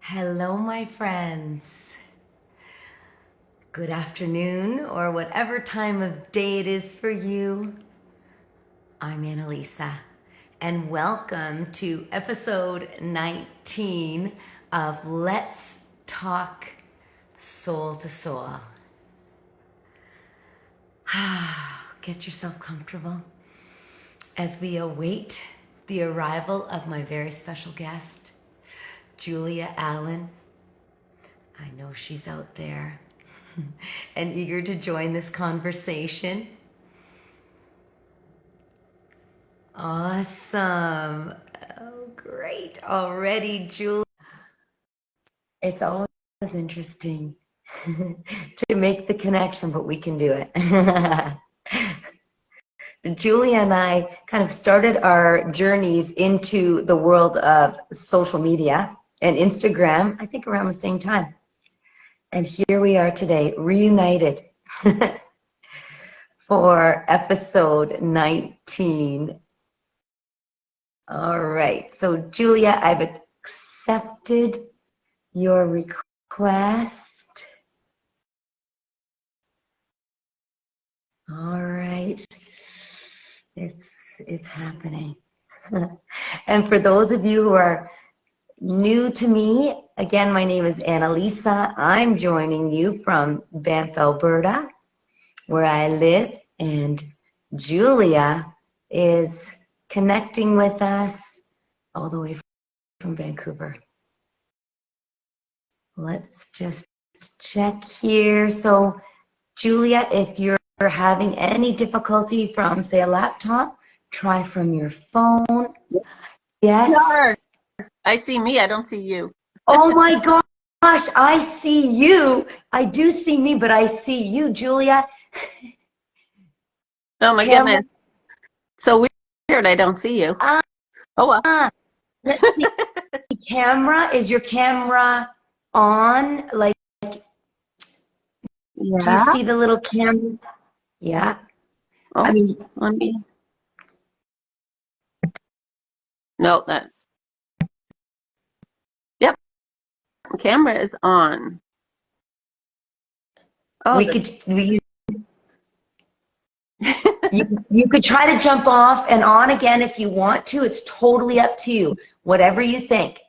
Hello, my friends. Good afternoon, or whatever time of day it is for you. I'm Annalisa, and welcome to episode 19 of Let's Talk Soul to Soul. Get yourself comfortable as we await the arrival of my very special guest, Julia Allen. I know she's out there and eager to join this conversation. Awesome. Oh, great. Already, Julia. It's always interesting to make the connection, but we can do it. Julia and I kind of started our journeys into the world of social media and Instagram, I think around the same time. And here we are today, reunited for episode 19. All right, so Julia, I've accepted your request. All right, it's happening. And for those of you who are new to me, again, my name is Annalisa. I'm joining you from Banff, Alberta, where I live, and Julia is connecting with us all the way from Vancouver. Let's just check here. So, Julia, if you're having any difficulty from, say, a laptop, try from your phone. Yes? Sure. I see me, I don't see you. Oh my gosh, I see you. I do see me, but I see you, Julia. Oh my goodness. So weird, I don't see you. Oh well. Let's see. Is your camera on? Like, do you see the little camera? Yeah. Oh, I mean, let me. No, that's. Yep. The camera is on. Oh, you could try to jump off and on again if you want to. It's totally up to you. Whatever you think.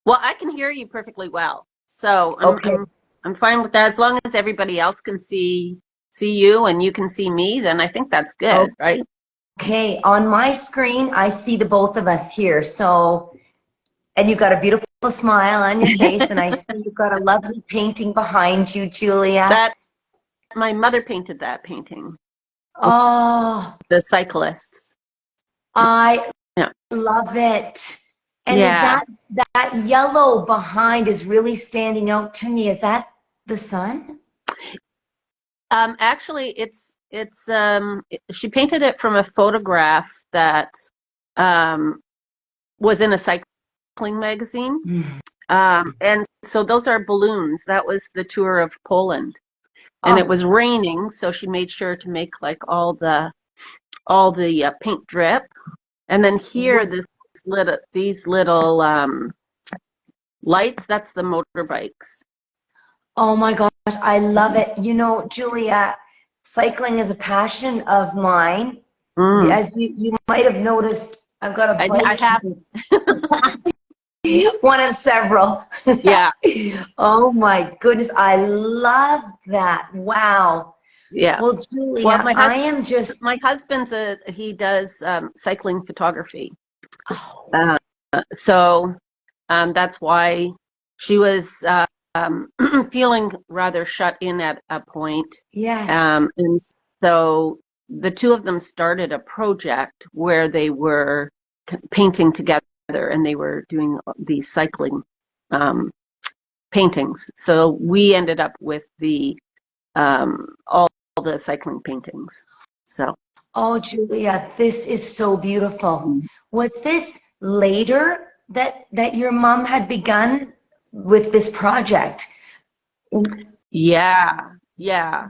Well, I can hear you perfectly well. So Okay. I'm fine with that. As long as everybody else can see you and you can see me, then I think that's good, right? Okay, on my screen, I see the both of us here. So, and you've got a beautiful smile on your face, and I see you've got a lovely painting behind you, Julia. My mother painted that painting. Oh, The cyclists. I love it. And Yeah. is that yellow behind is really standing out to me. Is that the sun? Actually, she painted it from a photograph that was in a cycling magazine. And so those are balloons. That was the tour of Poland. And it was raining, so she made sure to make like all the paint drip. And then here, these little lights, that's the motorbikes. Oh my gosh, I love it. You know, Julia, cycling is a passion of mine. As you might have noticed, I've got a bike. I have. One of several. Yeah. Oh my goodness, I love that. Wow. Yeah. Well, Julia, Well, my husband's he does cycling photography. So that's why she was feeling rather shut in at a point. Yeah. And so the two of them started a project where they were painting together, and they were doing these cycling paintings. So we ended up with all the cycling paintings. So. Oh, Julia, this is so beautiful. Was this later that your mom had begun with this project? Yeah. Yeah,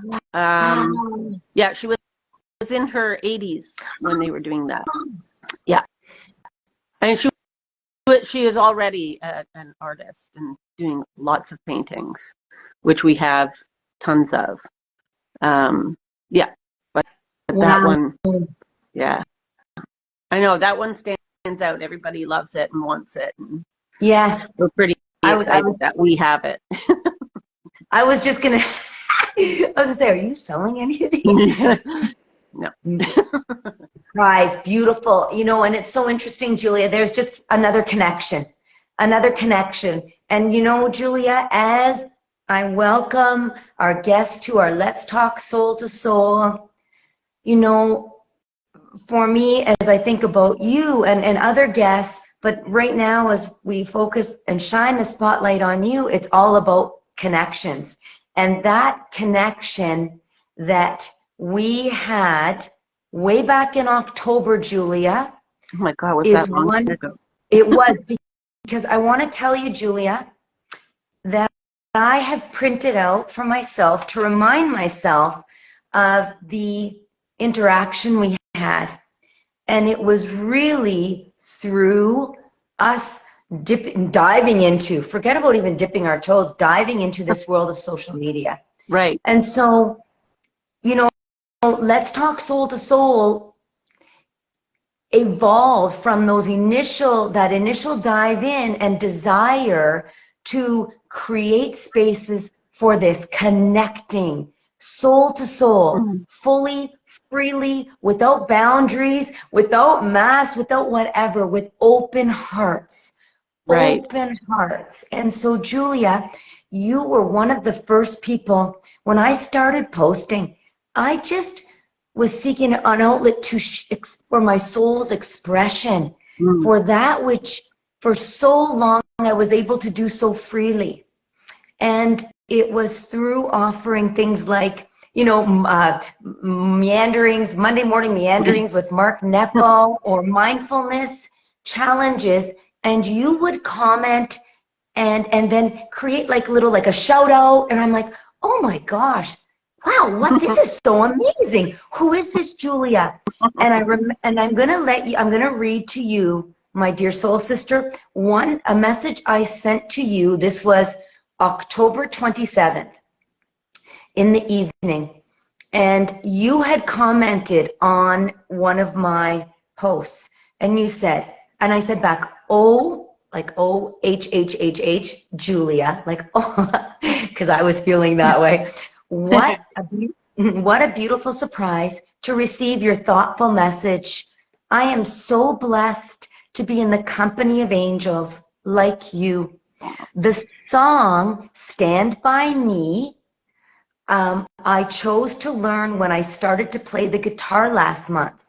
she was in her 80s when they were doing that. Yeah, and she is already an artist and doing lots of paintings, which we have tons of. Yeah, but that Wow. one, yeah, I know that one stands out. Everybody loves it and wants it. And Yes. we're pretty excited that we have it. I was just gonna I was gonna say, are you selling any of these? No. Guys, beautiful. You know, and it's so interesting, Julia. There's just another connection. Another connection. And you know, Julia, as I welcome our guests to our Let's Talk Soul to Soul, you know, for me, as I think about you and other guests, but right now as we focus and shine the spotlight on you, it's all about connections. And that connection that we had way back in October, Julia. Oh my God, was that long ago? It was, because I want to tell you, Julia, that I have printed out for myself to remind myself of the interaction we had. And it was really through us diving into, forget about even dipping our toes, diving into this world of social media. Right. And so, you know, Let's Talk Soul to Soul evolved from that initial dive in and desire to create spaces for this connecting soul to soul, fully, freely, without boundaries, without masks, without whatever, with open hearts. Right. Open hearts. And so, Julia, you were one of the first people, when I started posting, I just was seeking an outlet for my soul's expression, for that which for so long I was able to do so freely. And it was through offering things like, you know, meanderings, Monday morning meanderings with Mark Nepo, or mindfulness challenges, and you would comment and then create like a shout out, and I'm like, oh my gosh, wow, this is so amazing. Who is this Julia? And I'm gonna read to you, my dear soul sister, a message I sent to you. This was October 27th in the evening, and you had commented on one of my posts, and you said, and I said back, oh, like O-H-H-H-H, Julia, like, oh, because I was feeling that way. What a beautiful surprise to receive your thoughtful message. I am so blessed to be in the company of angels like you. The song Stand By Me, I chose to learn when I started to play the guitar last month.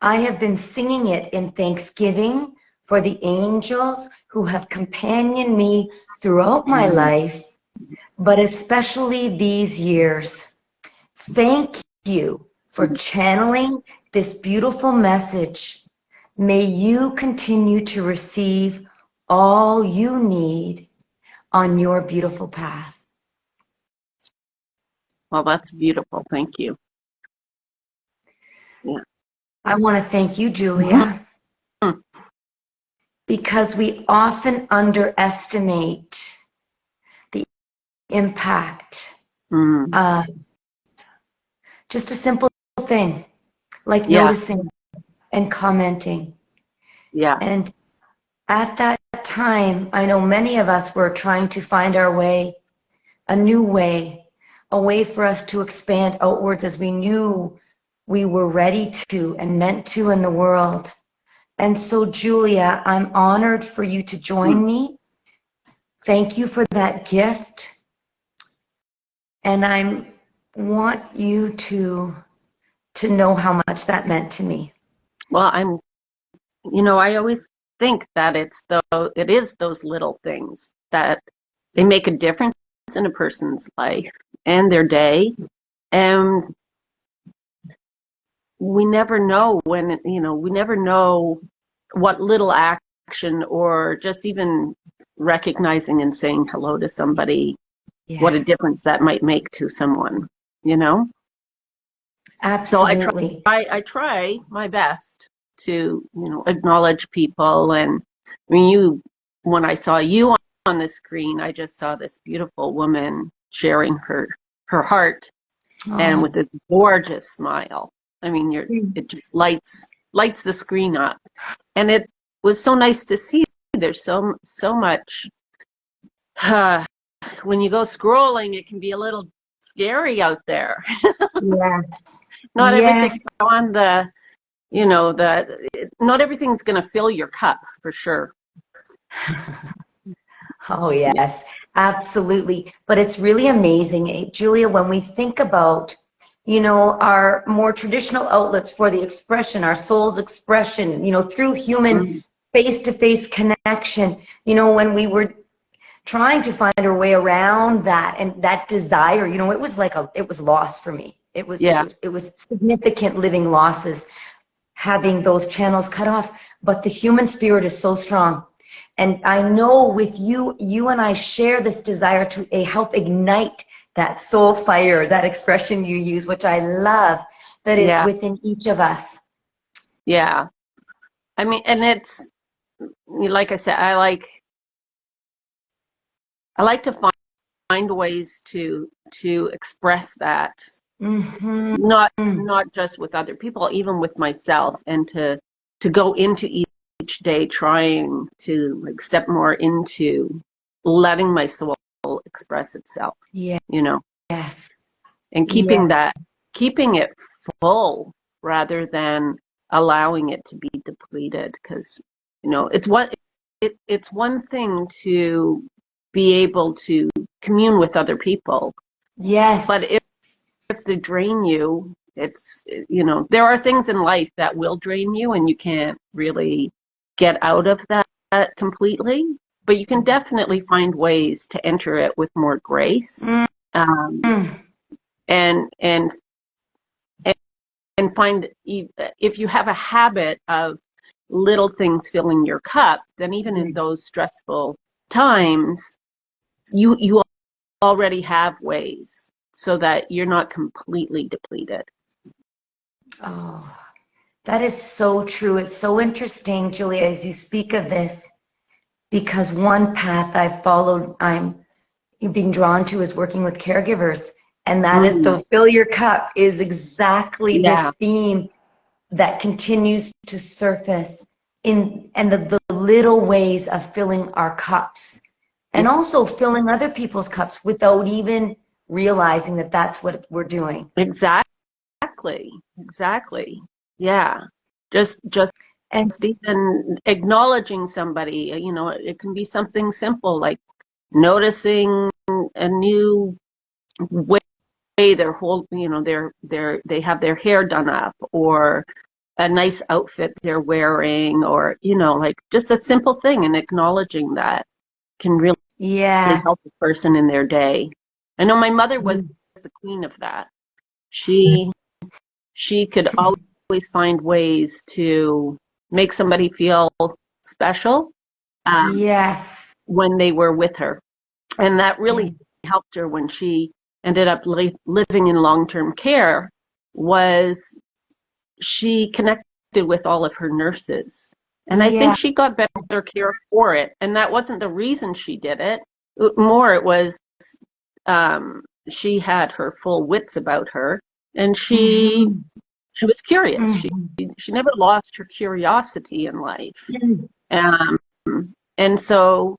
I have been singing it in thanksgiving for the angels who have companioned me throughout my life, but especially these years. Thank you for channeling this beautiful message. May you continue to receive all you need on your beautiful path. Well, that's beautiful. Thank you. Yeah. I want to thank you, Julia, because we often underestimate the impact of just a simple thing like noticing and commenting. Yeah. And at that time, I know many of us were trying to find our way, a new way, a way for us to expand outwards as we knew we were ready to and meant to in the world. And so, Julia, I'm honored for you to join me. Thank you for that gift. And I want you to know how much that meant to me. Well, I always think that it is those little things that they make a difference in a person's life and their day. And we never know we never know what little action or just even recognizing and saying hello to somebody, what a difference that might make to someone, Absolutely. So I try my best to, acknowledge people and I mean, when I saw you on the screen, I just saw this beautiful woman sharing her heart, and with a gorgeous smile. I mean, it just lights the screen up, and it was so nice to see. There's so much. When you go scrolling, it can be a little scary out there. Yeah. Not Yes. everything's on the, not everything's going to fill your cup for sure. Oh, yes, absolutely. But it's really amazing, Julia, when we think about, our more traditional outlets for the expression, our soul's expression, through human face-to-face connection, when we were trying to find our way around that and that desire, it was it was lost for me. It was significant living losses having those channels cut off, but the human spirit is so strong. And I know with you and I share this desire to help ignite that soul fire, that expression you use, which I love, that is within each of us. Yeah. I mean, and it's, like I said, I like to find ways to express that, not just with other people, even with myself, and to go into each day trying to step more into letting my soul express itself. Yeah. Yes. And keeping it full rather than allowing it to be depleted, because it's one thing to be able to commune with other people. Yes. But if they drain you, it's, there are things in life that will drain you and you can't really get out of that completely, but you can definitely find ways to enter it with more grace. And find, if you have a habit of little things filling your cup, then even in those stressful times, you already have ways so that you're not completely depleted. Oh, that is so true. It's so interesting, Julia, as you speak of this, because one path I've followed, I'm being drawn to, is working with caregivers. And that is the fill your cup is exactly this theme that continues to surface and the little ways of filling our cups and also filling other people's cups without even realizing that that's what we're doing. Exactly. Yeah. Just even acknowledging somebody, it can be something simple like noticing a new way their whole, they have their hair done up, or a nice outfit they're wearing, or, just a simple thing, and acknowledging that can really help a person in their day. I know my mother was the queen of that. She could always find ways to make somebody feel special when they were with her. And that really helped her when she ended up living in long-term care, was she connected with all of her nurses. And I think she got better care for it. And that wasn't the reason she did it. More, it was she had her full wits about her, and she was curious. She never lost her curiosity in life. And so,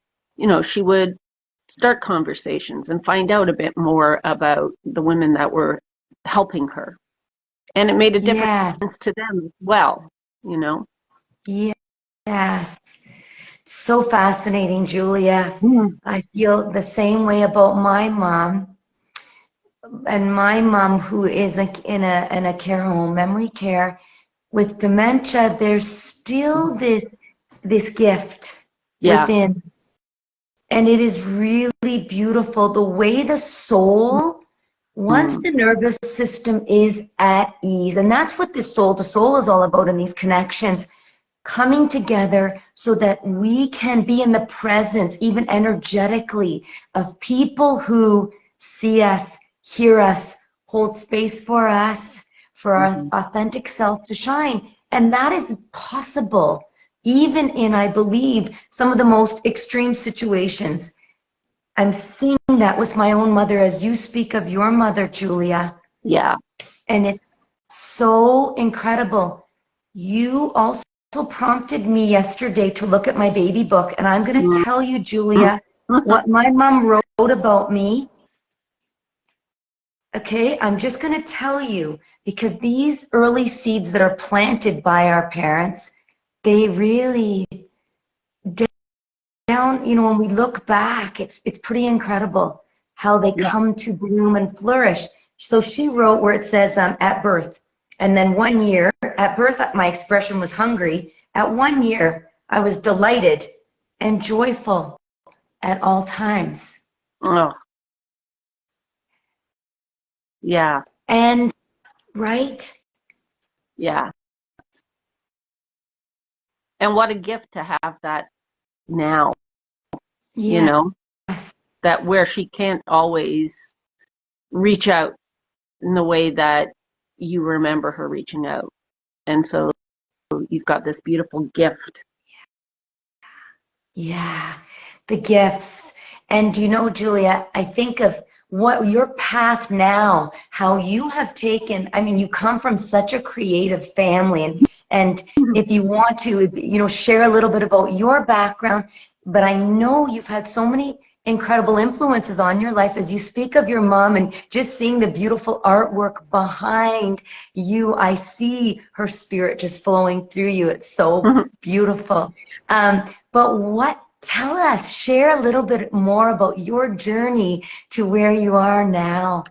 she would start conversations and find out a bit more about the women that were helping her. And it made a difference to them as well, Yes. So fascinating, Julia. I feel the same way about my mom. And my mom, who is in a care home, memory care, with dementia, there's still this gift within. And it is really beautiful, the way the soul, once the nervous system is at ease, and that's what the soul is all about in these connections, coming together so that we can be in the presence, even energetically, of people who see us, hear us, hold space for us, for our authentic self to shine. And that is possible even in, I believe, some of the most extreme situations. I'm seeing that with my own mother as you speak of your mother, Julia. Yeah. And it's so incredible. You also prompted me yesterday to look at my baby book, and I'm going to tell you, Julia, what my mom wrote about me. Okay, I'm just going to tell you, because these early seeds that are planted by our parents, they really down, when we look back, it's pretty incredible how they come to bloom and flourish. So she wrote where it says at birth, and then 1 year at birth, my expression was hungry. At 1 year, I was delighted and joyful at all times. Oh, yeah. And right? Yeah. And what a gift to have that now, Yes. that where she can't always reach out in the way that you remember her reaching out. And so you've got this beautiful gift. Yeah, the gifts. And Julia, I think of what your path now, how you have taken, I mean, you come from such a creative family, and if you want to, share a little bit about your background, but I know you've had so many incredible influences on your life as you speak of your mom and just seeing the beautiful artwork behind you. I see her spirit just flowing through you. It's so beautiful. But tell us, share a little bit more about your journey to where you are now.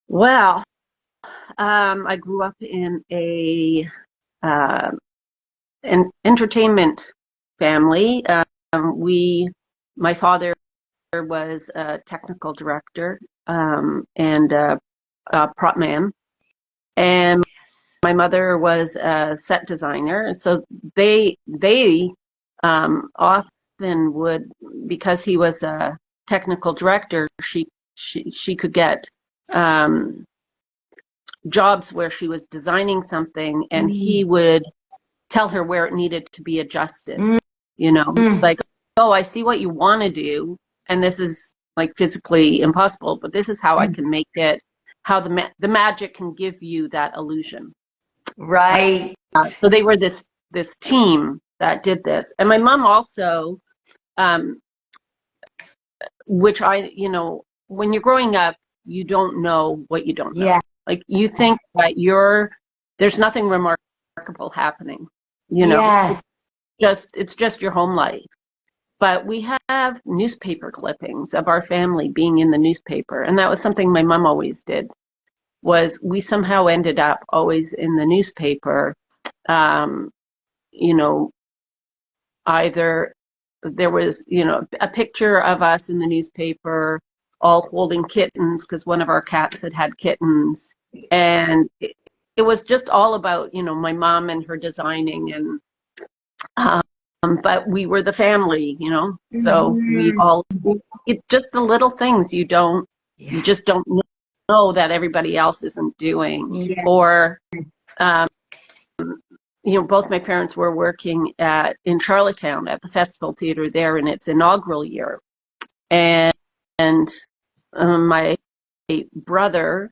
Well, I grew up in an entertainment family. My father was a technical director and a prop man, and my mother was a set designer. And so they often would, because he was a technical director, she could get jobs where she was designing something, and he would tell her where it needed to be adjusted. Like, oh, I see what you want to do, and this is like physically impossible, but this is how I can make it, how the magic can give you that illusion. Right. So they were this team that did this. And my mom also, which when you're growing up, you don't know what you don't know. Yeah. Like, you think that there's nothing remarkable happening. Yes. It's just your home life. But we have newspaper clippings of our family being in the newspaper. And that was something my mom always did, was we somehow ended up always in the newspaper. Either there was, a picture of us in the newspaper all holding kittens because one of our cats had kittens. And it was just all about, my mom and her designing, and but we were the family, so we all, just the little things you just don't know that everybody else isn't doing. Yeah. Or, both my parents were working in Charlottetown at the Festival Theater there in its inaugural year. And my brother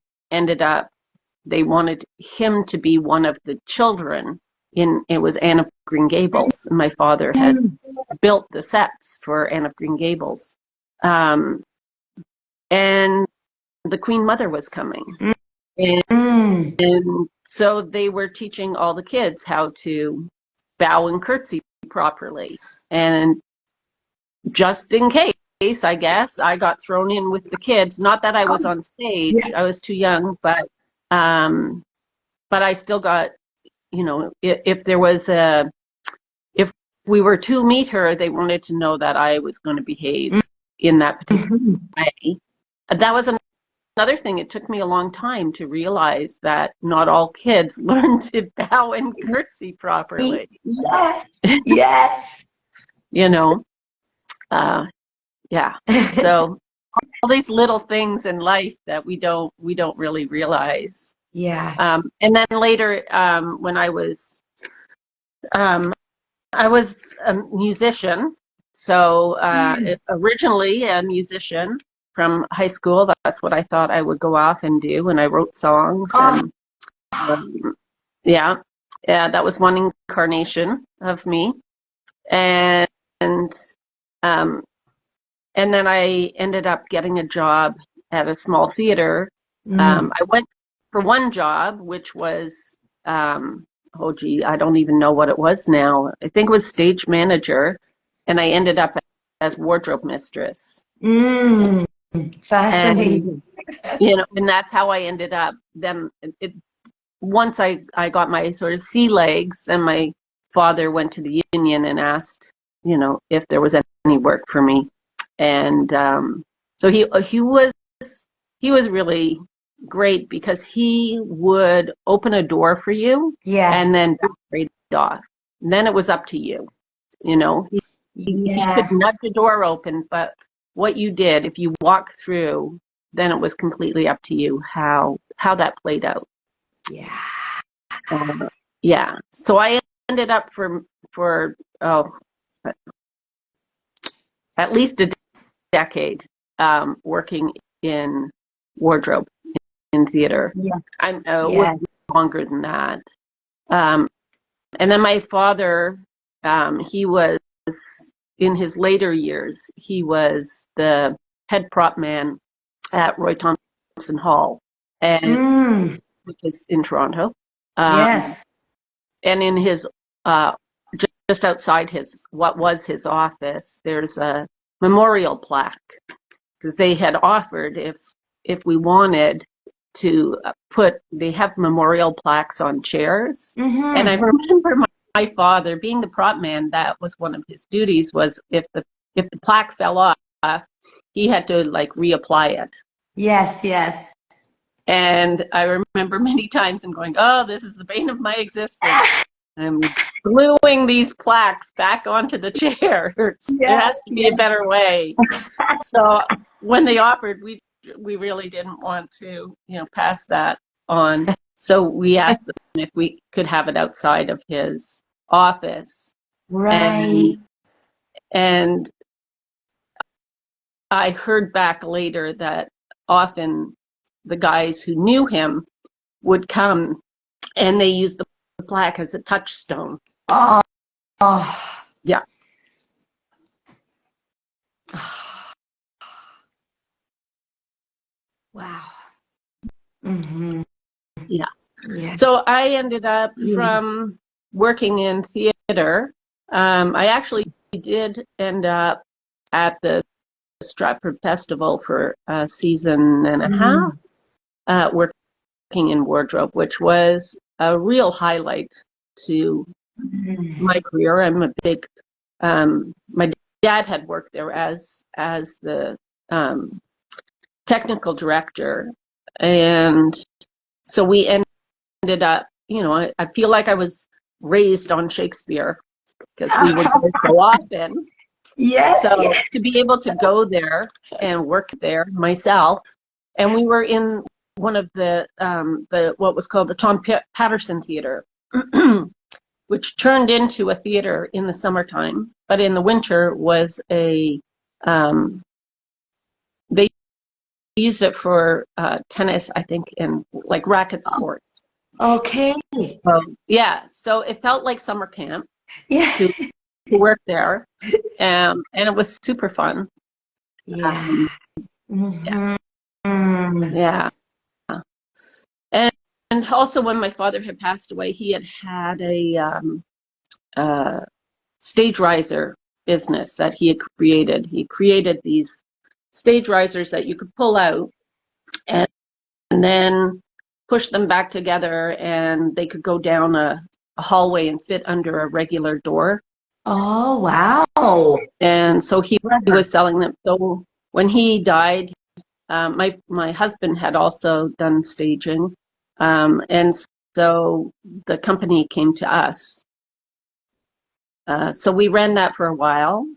they wanted him to be one of the children it was Anne of Green Gables. And my father had built the sets for Anne of Green Gables. And the Queen Mother was coming. And so they were teaching all the kids how to bow and curtsy properly. And just in case, I guess, I got thrown in with the kids. Not that I was on stage. I was too young, but I still got, if we were to meet her, they wanted to know that I was going to behave in that particular way. That was another thing. It took me a long time to realize that not all kids learn to bow and curtsy properly. Yes. Yeah. So all these little things in life that we don't really realize. Yeah. And then later, when I was I was a musician. So originally a musician from high school. That's what I thought I would go off and do. And I wrote songs Oh, and yeah, that was one incarnation of me. And um, and then I ended up getting a job at a small theater. I went for one job, which was, oh gee, I don't even know what it was now. I think it was stage manager, and I ended up as wardrobe mistress. Fascinating. And that's how I ended up. Then once I got my sort of sea legs, then my father went to the union and asked, if there was any work for me. And so he was really great because he would open a door for you Yes. and then trade it off. And then it was up to you. He could nudge the door open, but what you did, if you walked through, then it was completely up to you how that played out. Yeah. Yeah. So I ended up for at least a decade working in wardrobe in theater. Yeah. It was longer than that. And then my father, he was in his later years, he was the head prop man at Roy Thompson Hall, and which is in Toronto. Yes. And in his just outside what was his office, there's a memorial plaque because they had offered if we wanted to they have memorial plaques on chairs. And I remember my father being the prop man, that was one of his duties, was if the plaque fell off, he had to like reapply it. Yes. And I remember many times him going, "Oh, this is the bane of my existence." And gluing these plaques back onto the chair. There has to be a better way. So when they offered, we really didn't want to, pass that on. So we asked them if we could have it outside of his office. Right. And I heard back later that often the guys who knew him would come and they used the plaque as a touchstone. Oh. Yeah. Wow. Yeah. Yeah. So I ended up from working in theater. I actually did end up at the Stratford Festival for a season and a half, working in wardrobe, which was a real highlight to my career. I'm a big, my dad had worked there as the technical director. And so we ended up, I feel like I was raised on Shakespeare because we would go so often. So to be able to go there and work there myself, and we were in one of the what was called the Tom Patterson Theater, which turned into a theater in the summertime, but in the winter was they used it for tennis, I think, and like racket sports. Okay. Yeah, so it felt like summer camp. Yeah. To work there, and it was super fun. Yeah. Yeah. And also when my father had passed away, he had a stage riser business that he had created. He created these stage risers that you could pull out and then push them back together, and they could go down a hallway and fit under a regular door. Oh, wow. And so he was selling them. So when he died, my husband had also done staging, and so the company came to us. So we ran that for a while,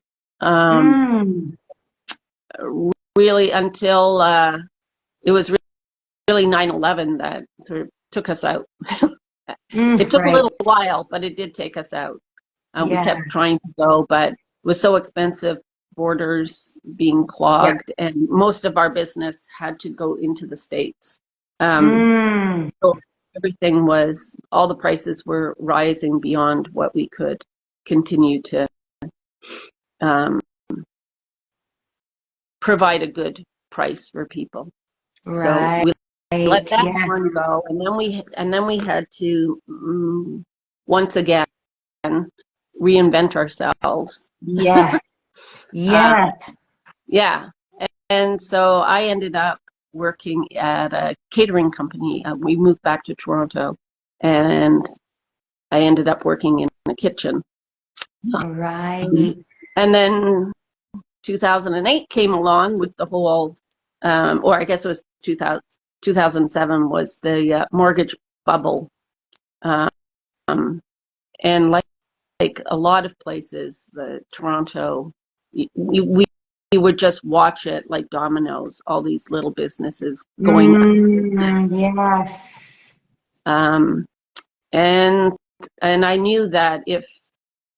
really until it was really 9/11 that sort of took us out. It took a little while, but it did take us out. We Yeah. kept trying to go, but it was so expensive, borders being clogged, and most of our business had to go into the States. So everything all the prices were rising beyond what we could continue to um, provide a good price for people. So Right. we let that Yeah. one go, and then we had to once again reinvent ourselves. Yeah. Uh, Yes. yeah, and so I ended up working at a catering company. We moved back to Toronto, and I ended up working in the kitchen. Right. And then 2008 came along with the whole, or I guess it was 2007 was the mortgage bubble. Um, and like a lot of places, the Toronto, we would just watch it like dominoes, all these little businesses going out of business. Yes. Um, and I knew that if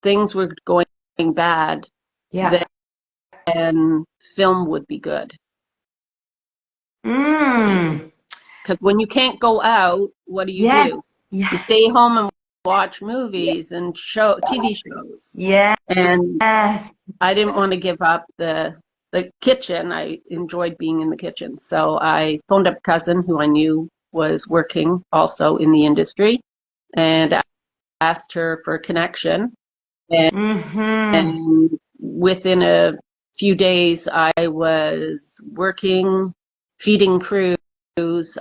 things were going bad, Yeah. then film would be good. Because when you can't go out, what do? Yes. You Yes. stay home and watch movies and TV shows. Yes. And I didn't want to give up the kitchen. I enjoyed being in the kitchen. So I phoned up a cousin who I knew was working also in the industry and asked her for a connection. And within a few days, I was working, feeding crews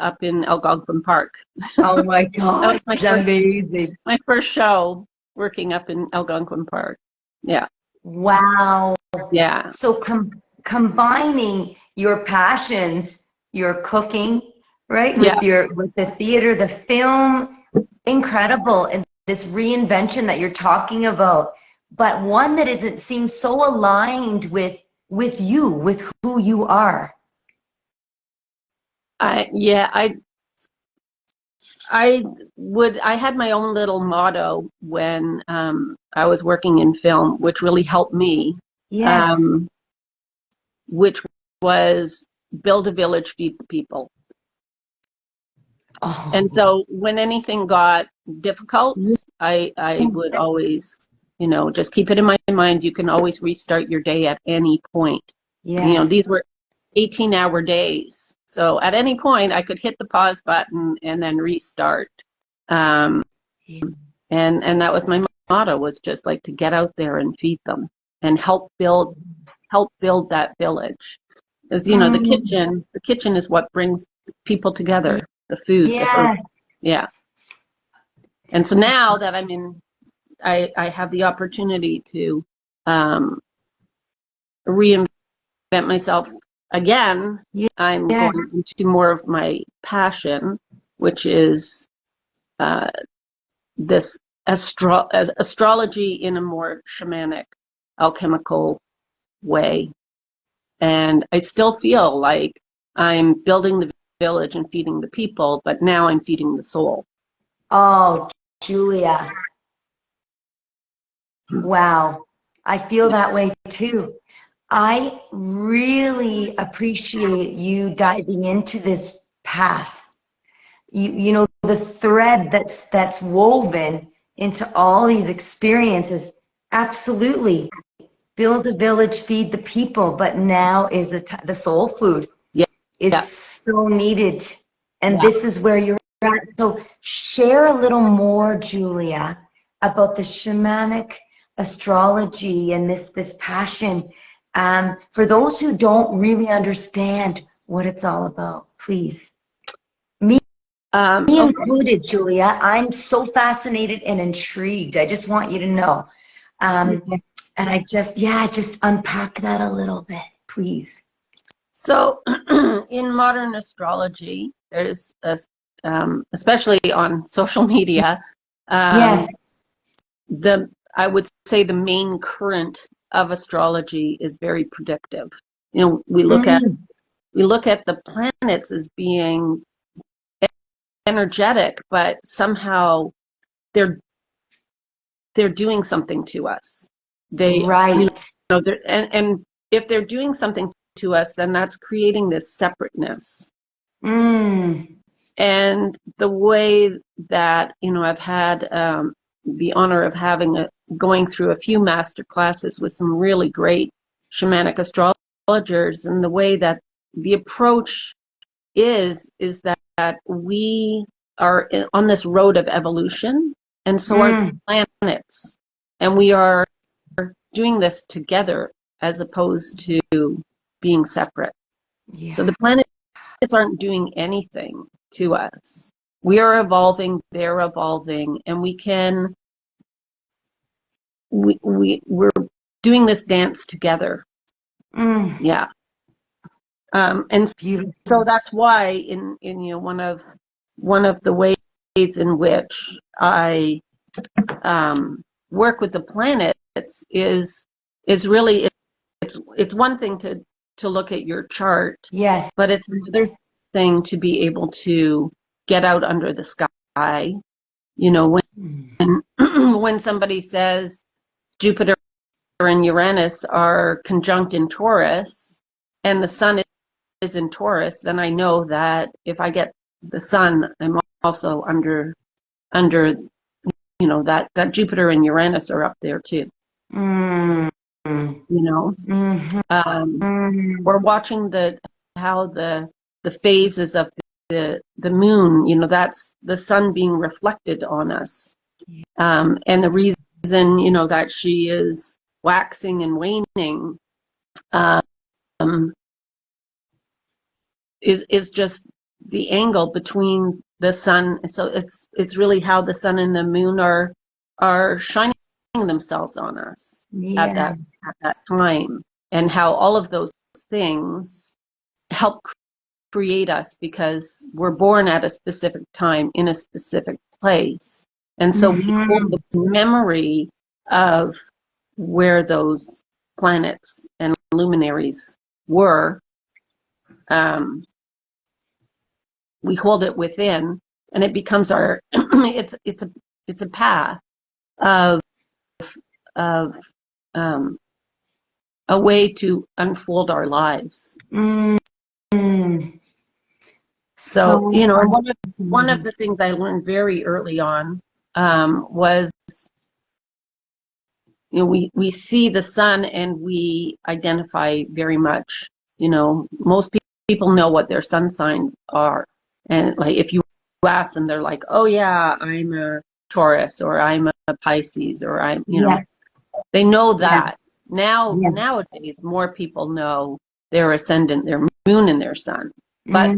up in Algonquin Park. Oh my That God. was Amazing. my first show working up in Algonquin Park. Yeah. Wow. Yeah. So combining your passions, your cooking, right, Yeah. with the theater, the film, incredible, and this reinvention that you're talking about, but one that isn't seems so aligned with you, with who you are. I had my own little motto when I was working in film, which really helped me, Yes. um, which was build a village, feed the people. And Oh, so when anything got difficult, I would always, just keep it in my mind. You can always restart your day at any point. yes. These were 18-hour days. So at any point, I could hit the pause button and then restart. Um, and that was my motto, was just like to get out there and feed them and help build that village. Because the kitchen is what brings people together. The food, the herb. Yeah. Yeah. And so now that I have the opportunity to reinvent myself again. I'm Yeah. going into more of my passion, which is this astrology in a more shamanic, alchemical way. And I still feel like I'm building the village and feeding the people, but now I'm feeding the soul. Oh, Julia. Wow. I feel that way too. I really appreciate you diving into this path. You know, the thread that's woven into all these experiences. Absolutely. Build a village, feed the people, but now is the soul food Yeah, is yeah, so needed. And yeah. this is where you're at. So share a little more, Julia, about the shamanic astrology and this passion. For those who don't really understand what it's all about, please. Me Okay. included, Julia. I'm so fascinated and intrigued. I just want you to know. Um, and just unpack that a little bit, please. So in modern astrology, there's especially on social media, Yes. um, the I would say the main current of astrology is very predictive. We look at Mm, the planets as being energetic, but somehow they're they're doing something to us. They, Right. and if they're doing something to us, then that's creating this separateness. And the way that, I've had the honor of going through a few master classes with some really great shamanic astrologers, and the way that the approach is that we are on this road of evolution, and so are planets, and we are doing this together as opposed to being separate. Yeah. So the planets aren't doing anything to us. We are evolving, they're evolving, and we're doing this dance together. Yeah. And Beautiful. so that's why in one of the ways in which I work with the planets is really, it's one thing to look at your chart. Yes. But it's another thing to be able to get out under the sky. When somebody says Jupiter and Uranus are conjunct in Taurus and the sun is in Taurus, then I know that if I get the sun, I'm also under that Jupiter and Uranus are up there too. We're watching how the phases of the moon, that's the sun being reflected on us, and the reason that she is waxing and waning is just the angle between the sun. So it's really how the sun and the moon are shining themselves on us at that time, and how all of those things help create us, because we're born at a specific time in a specific place, and so we hold the memory of where those planets and luminaries were. We hold it within, and it becomes our it's a path of a way to unfold our lives. So one of the things I learned very early on was we see the sun and we identify very much. Most people know what their sun sign are, and like if you ask them, they're like, oh yeah, I'm a Taurus, or I'm a Pisces, or I'm they know that. Nowadays more people know their ascendant, their moon, and their sun, but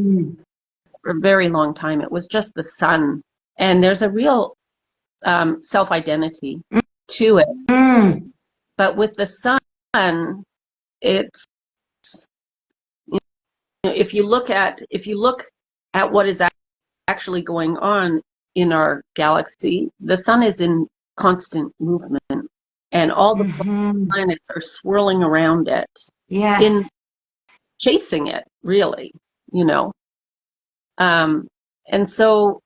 for a very long time it was just the sun, and there's a real self-identity to it. But with the sun, it's if you look at what is actually going on in our galaxy, the sun is in constant movement, and all the planets are swirling around it, in chasing it, really, and so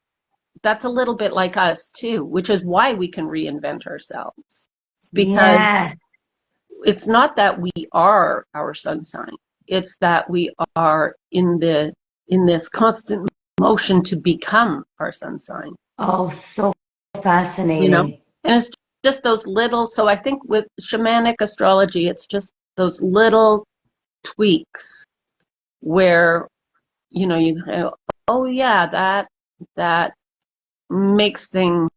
that's a little bit like us too, which is why we can reinvent ourselves. It's because it's not that we are our sun sign, it's that we are in this constant motion to become our sun sign. Oh, so fascinating. And it's just those little, so I think with shamanic astrology, it's just those little tweaks where, you go, oh yeah, that makes things,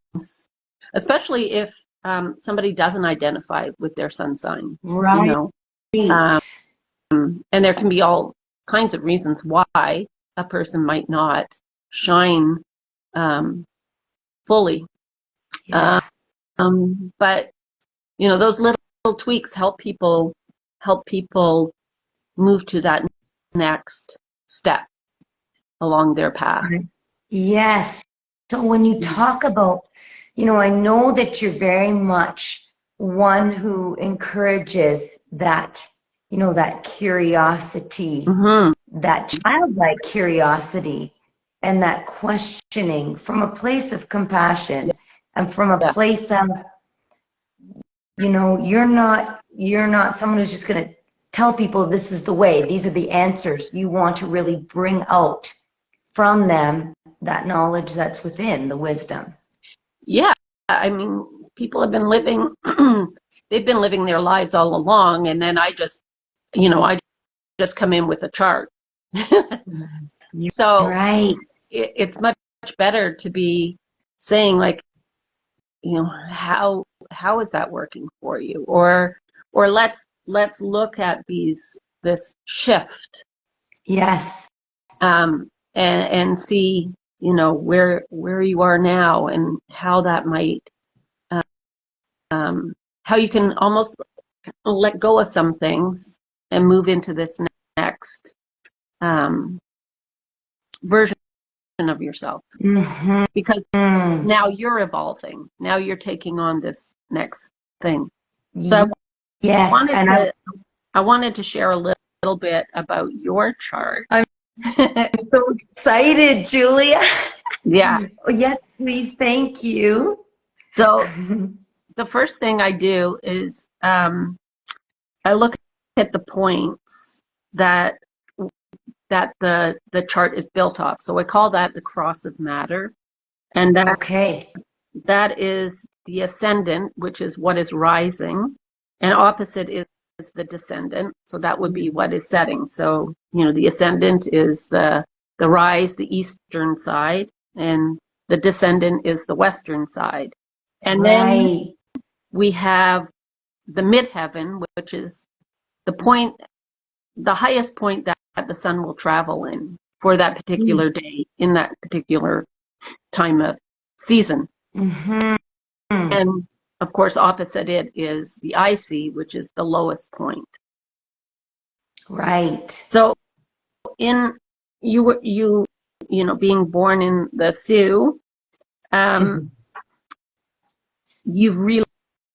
especially if somebody doesn't identify with their sun sign. Right. And there can be all kinds of reasons why a person might not shine fully. But those little tweaks help people move to that next step along their path. Yes. So when you talk about, I know that you're very much one who encourages that, that curiosity, that childlike curiosity, and that questioning from a place of compassion and from a place of you know, you're not someone who's just going to tell people this is the way, these are the answers. You want to really bring out from them that knowledge that's within, the wisdom. Yeah, I mean, people have been living, they've been living their lives all along, and then I just, I just come in with a chart. So Right. it's much better to be saying like, how is that working for you? Or let's look at this shift, Yes. and see, where you are now and how that might, how you can almost let go of some things and move into this next version of yourself. Mm-hmm. Because now you're evolving. Now you're taking on this next thing. So Yes, I wanted to share a little bit about your chart. I'm so excited, Julia. Yeah. Oh, yes, please. Thank you. So the first thing I do is I look at the points that the chart is built off. So I call that the cross of matter. And that is the ascendant, which is what is rising, and opposite is the descendant. So that would be what is setting. So, the ascendant is the rise, the eastern side, and the descendant is the western side. And then we have the midheaven, which is the highest point that the sun will travel in for that particular day, in that particular time of season. Mm-hmm. And of course, opposite it is the IC, which is the lowest point. Right. So in being born in the Sioux, you've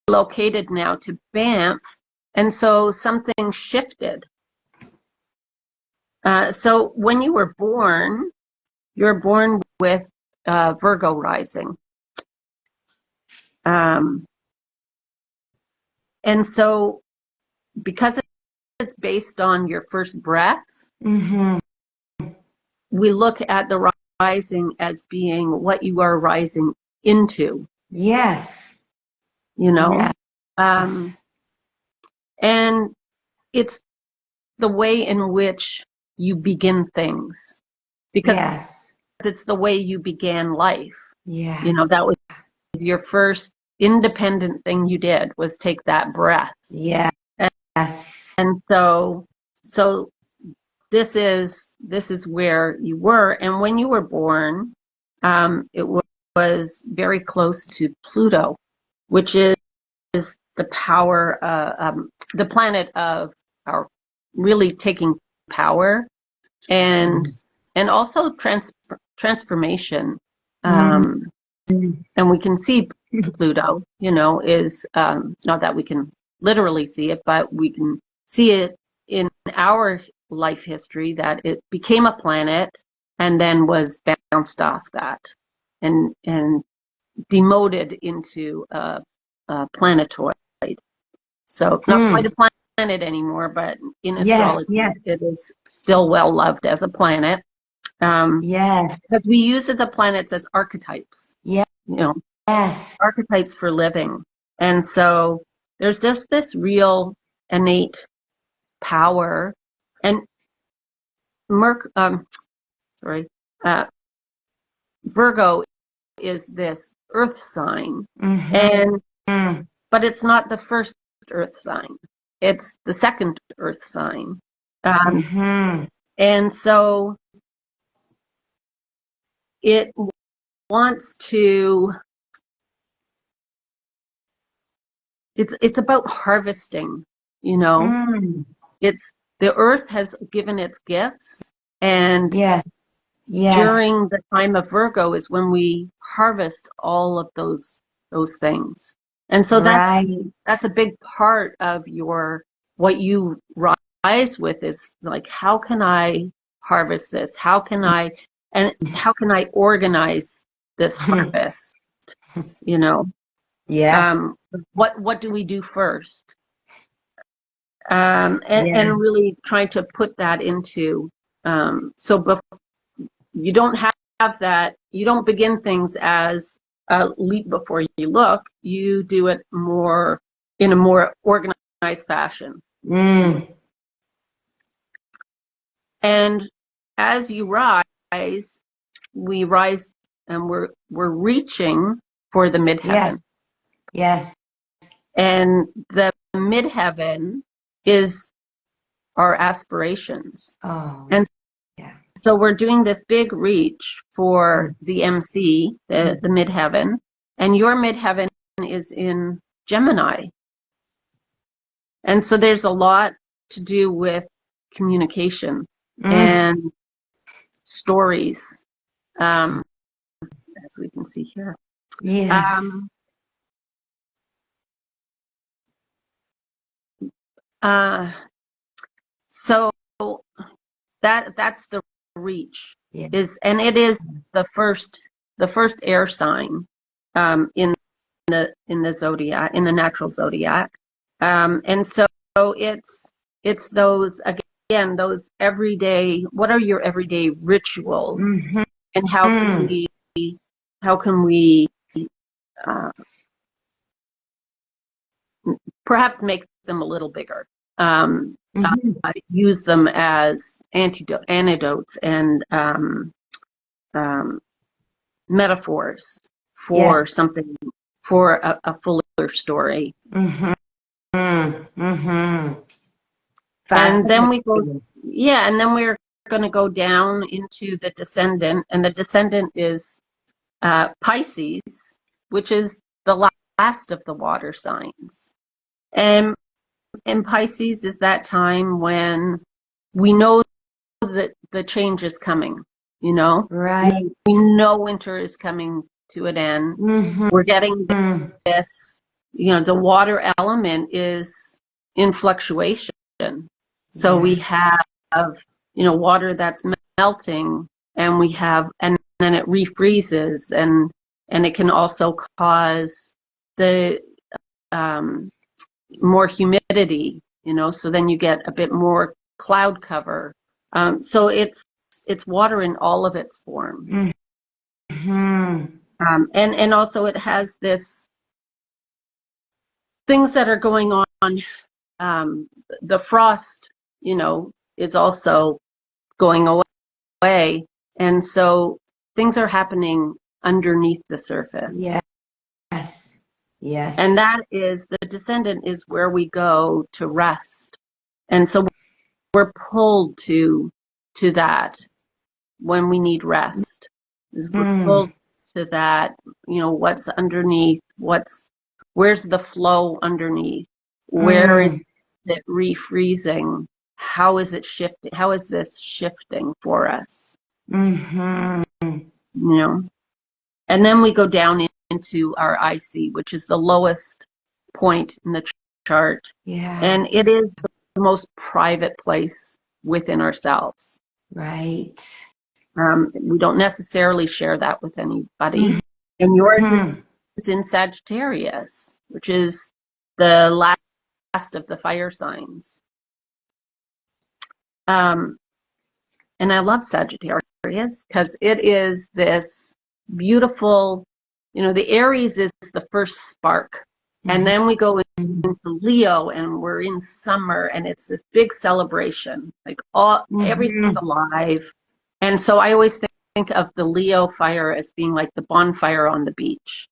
relocated now to Banff, and so something shifted. So when you were born, you're born with Virgo rising. And so because it's based on your first breath, we look at the rising as being what you are rising into. Yes. Yes. And it's the way in which you begin things, because it's the way you began life. Yeah. That was your first independent thing you did, was take that breath. Yes. And so this is where you were. And when you were born, it was very close to Pluto, which is the power, the planet of our really taking power, and also transformation. And we can see Pluto, is not that we can literally see it, but we can see it in our life history, that it became a planet and then was bounced off that and demoted into a planetoid. So not quite a planet anymore, but in astrology, it is still well loved as a planet. Because we use the planets as archetypes. Archetypes for living. And so there's just this real innate power. And Virgo is this earth sign, but it's not the first earth sign. It's the second earth sign. And so it wants to, it's about harvesting, it's the earth has given its gifts, and during the time of Virgo is when we harvest all of those things. And so that's a big part of what you rise with, is like, how can I harvest this? How can I organize this harvest? Yeah. What do we do first? Yeah. And really trying to put that into, you don't have that, you don't begin things as leap before you look. You do it more in a more organized fashion. Mm. And as you rise, we rise and we're reaching for the Yeah. midheaven. Yes. And the midheaven is our aspirations. Oh, And yeah. so we're doing this big reach for the MC, the midheaven, and your midheaven is in Gemini. And so there's a lot to do with communication Mm. and stories, as we can see here. Yes. Um, uh, so that's the reach Yeah. and it is the first air sign in the zodiac, in the natural zodiac. And so it's those, again, those everyday, what are your everyday rituals, Mm-hmm. and how can we uh, perhaps make them a little bigger, Mm-hmm. use them as antidotes and um, metaphors Yeah. for something, for a fuller story. Mm-hmm. Mm-hmm. And then we go, Fascinating. yeah, and then we're going to go down into the descendant, and the descendant is Pisces, which is the last of the water signs. And Pisces is that time when we know that the change is coming, you know? Right. We know winter is coming to an end. Mm-hmm. We're getting this, the water element is in fluctuation. So we Yeah. have, water that's melting, and and then it refreezes, and it can also cause the um, more humidity, so then you get a bit more cloud cover. So it's water in all of its forms. Mm-hmm. And also it has this things that are going on. The frost, is also going away. And so things are happening underneath the surface. Yes. Yes. And that is, the descendant is where we go to rest. And so we're pulled to that when we need rest. Is we're Mm. pulled to that, what's underneath, where's the flow underneath? Where is Mm. it refreezing? How is it shifting? How is this shifting for us? Mm-hmm. And then we go down into our IC, which is the lowest point in the chart. Yeah. And it is the most private place within ourselves. Right. We don't necessarily share that with anybody. Mm-hmm. And yours is in Sagittarius, which is the last of the fire signs. And I love Sagittarius because it is this beautiful, the Aries is the first spark. And then we go into Leo, and we're in summer, and it's this big celebration. Like everything's Mm-hmm. alive. And so I always think of the Leo fire as being like the bonfire on the beach.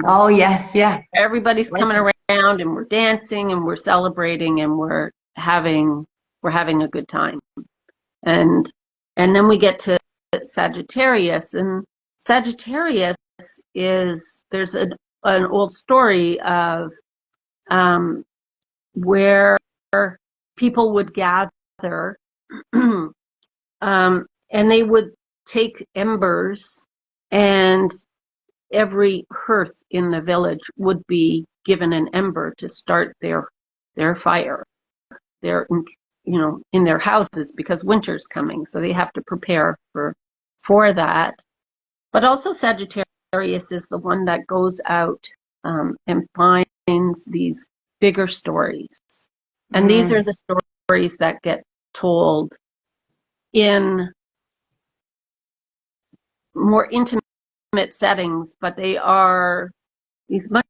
Oh, yes. Yeah. Everybody's Like coming around, and we're dancing, and we're celebrating, and we're having a good time. And then we get to Sagittarius, and Sagittarius there's an old story of where people would gather, and they would take embers, and every hearth in the village would be given an ember to start their fire. Their in their houses, because winter's coming, so they have to prepare for that. But also Sagittarius is the one that goes out and finds these bigger stories. And these are the stories that get told in more intimate settings, but they are these much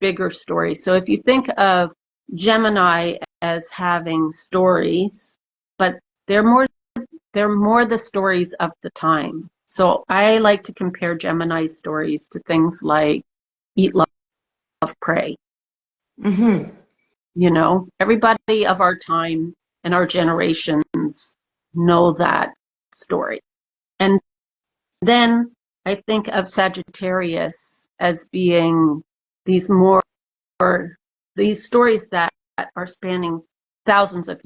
bigger stories. So if you think of Gemini as having stories, but they're more the stories of the time. So I like to compare Gemini's stories to things like Eat, Love, Pray. Mm-hmm. You know, everybody of our time and our generations know that story. And then I think of Sagittarius as being these stories that are spanning thousands of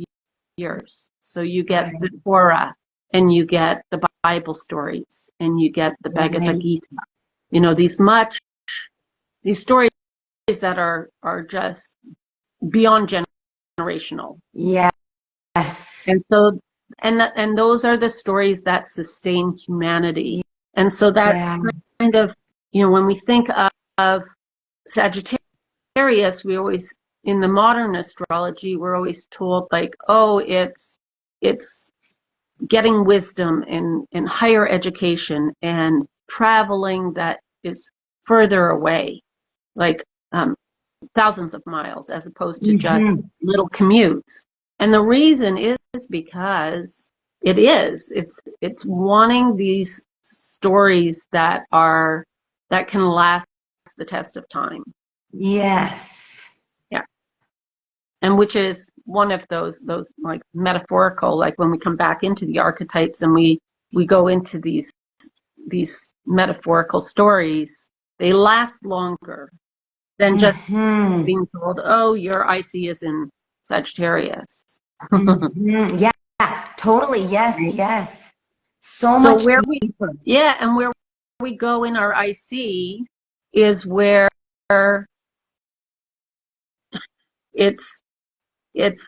years. So you get the Torah, and you get the Bible stories, and you get the Bhagavad Gita. You know, these stories that are just beyond generational. Yes. And so, and those are the stories that sustain humanity. And so that's kind of, you know, when we think of Sagittarius, we always, in the modern astrology, we're always told like, oh, it's getting wisdom and higher education and traveling that is further away, like thousands of miles, as opposed to just little commutes. And the reason is because it's wanting these stories that can last the test of time. Yes. Yeah. And which is one of those like metaphorical, like when we come back into the archetypes and we go into these metaphorical stories, they last longer than just being told, oh, your IC is in Sagittarius. Yeah, totally. Yes, yes. So much deeper. And where we go in our IC is where it's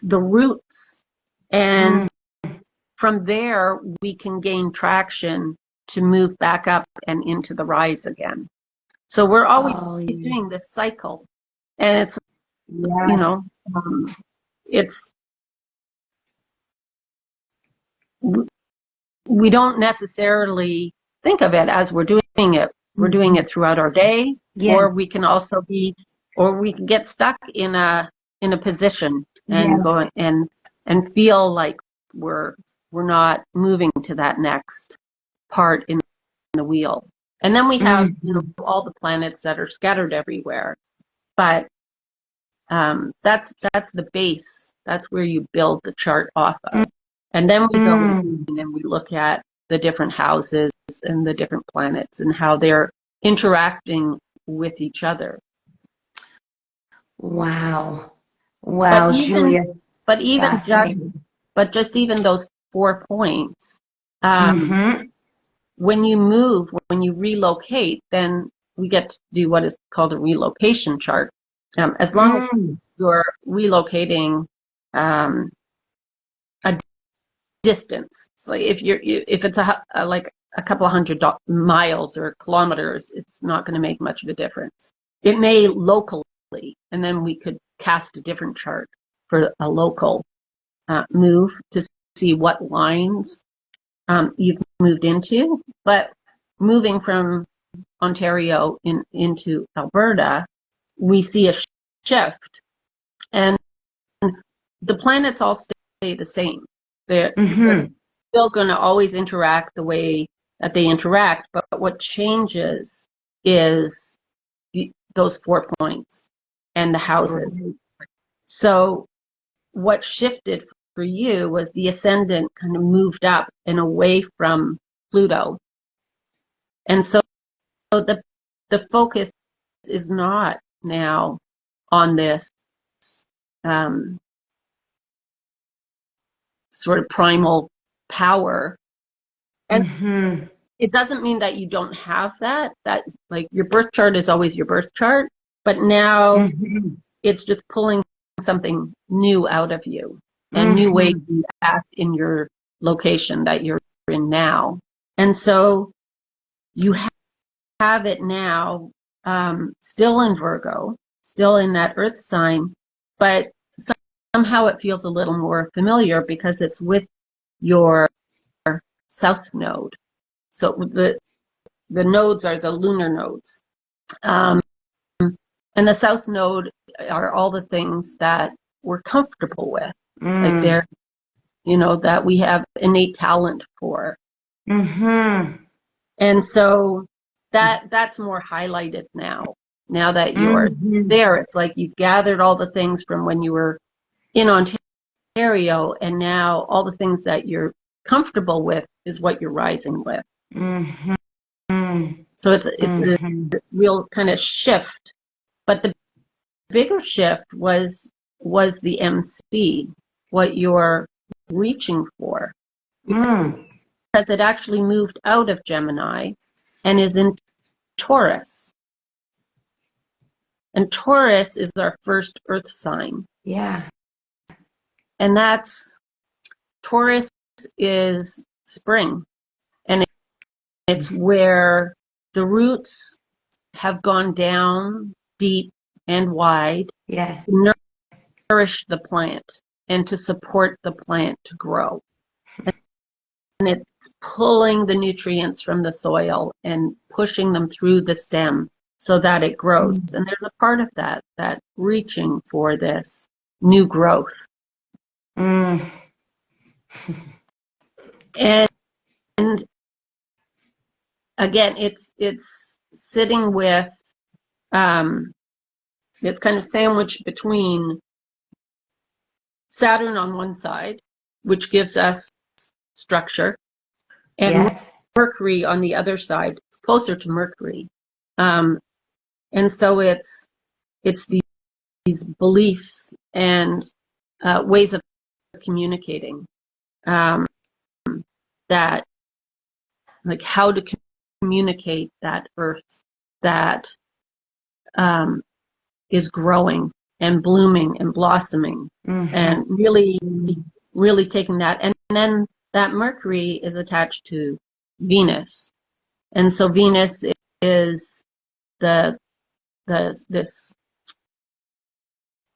the roots, and from there we can gain traction to move back up and into the rise again. So we're always doing this cycle, and it's you know, it's we don't necessarily think of it as we're doing it. We're doing it throughout our day, or we can also we can get stuck in a position and go and feel like we're not moving to that next part in the wheel. And then we have all the planets that are scattered everywhere, but that's the base. That's where you build the chart off of. And then we go in and we look at the different houses and the different planets and how they're interacting with each other. Wow, Julia. But just even those 4 points, when you relocate, then we get to do what is called a relocation chart. As long as you're relocating a distance, so if it's like a couple of hundred miles or kilometers, it's not going to make much of a difference. It may locally, and then we could cast a different chart for a local move to see what lines you've moved into. But moving from Ontario into Alberta, we see a shift, and the planets all stay the same. They're still going to always interact the way that they interact, but what changes is those 4 points and the houses. So what shifted for you was the ascendant kind of moved up and away from Pluto. And so the focus is not now on this sort of primal power. And it doesn't mean that you don't have that like your birth chart is always your birth chart, but now it's just pulling something new out of you and new ways to act in your location that you're in now. And so you have it now still in Virgo, still in that earth sign, but somehow it feels a little more familiar because it's with your south node. So the nodes are the lunar nodes. And the south node are all the things that we're comfortable with. Like they're, that we have innate talent for. Mm-hmm. And so that's more highlighted now. Now that you're there, it's like you've gathered all the things from when you were in Ontario, and now all the things that you're comfortable with is what you're rising with. Mm-hmm. So it's a real kind of shift. But the bigger shift was the MC, what you're reaching for. Because it actually moved out of Gemini and is in Taurus. And Taurus is our first earth sign. Yeah. And Taurus is spring. And it's where the roots have gone down deep and wide. Yes. To nourish the plant and to support the plant to grow. And it's pulling the nutrients from the soil and pushing them through the stem so that it grows. And there's a part of that reaching for this new growth. And again, it's sitting with, it's kind of sandwiched between Saturn on one side, which gives us structure, and Mercury on the other side. It's closer to Mercury. And so it's these beliefs and ways of communicating, that, like, how to communicate that earth that is growing and blooming and blossoming, and really, really taking that. And then that Mercury is attached to Venus. And so Venus is this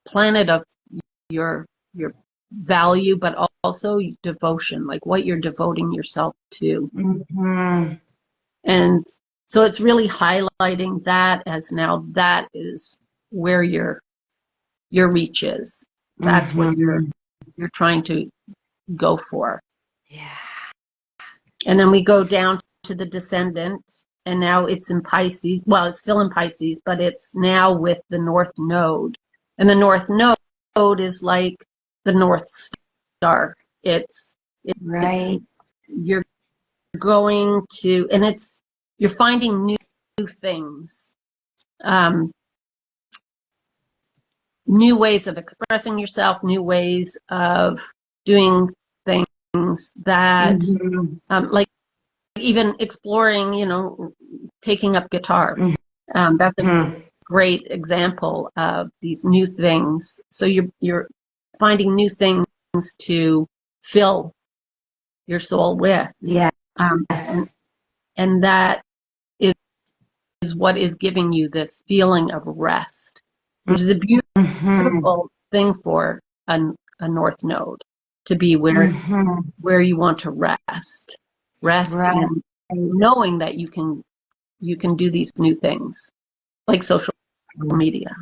planet of your value, but also devotion, like what you're devoting yourself to. And so it's really highlighting that as now that is where your reach is. That's what you're trying to go for. Yeah. And then we go down to the descendant, and now it's in Pisces. Well, it's still in Pisces, but it's now with the North Node. And the North Node is like the North Star. It's you're going to, and you're finding new things, new ways of expressing yourself, new ways of doing things that, like even exploring, taking up guitar. That's a great example of these new things. So you're finding new things to fill your soul with. Yeah. And that is what is giving you this feeling of rest, which is a beautiful thing for a North Node, to be where you want to rest and knowing that you can do these new things, like social media.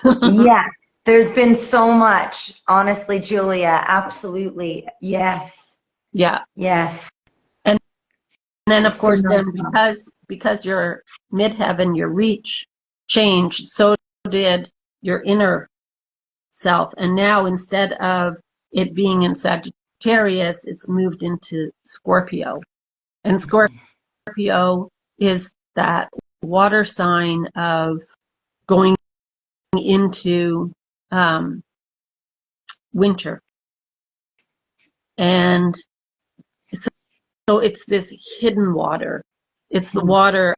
Yeah, there's been so much, honestly, Julia. Absolutely. Yes. Yeah. Yes. And then, of course, then because your midheaven, your reach changed, so did your inner self. And now, instead of it being in Sagittarius, it's moved into Scorpio. And Scorpio is that water sign of going into winter. And so it's this hidden water. It's the water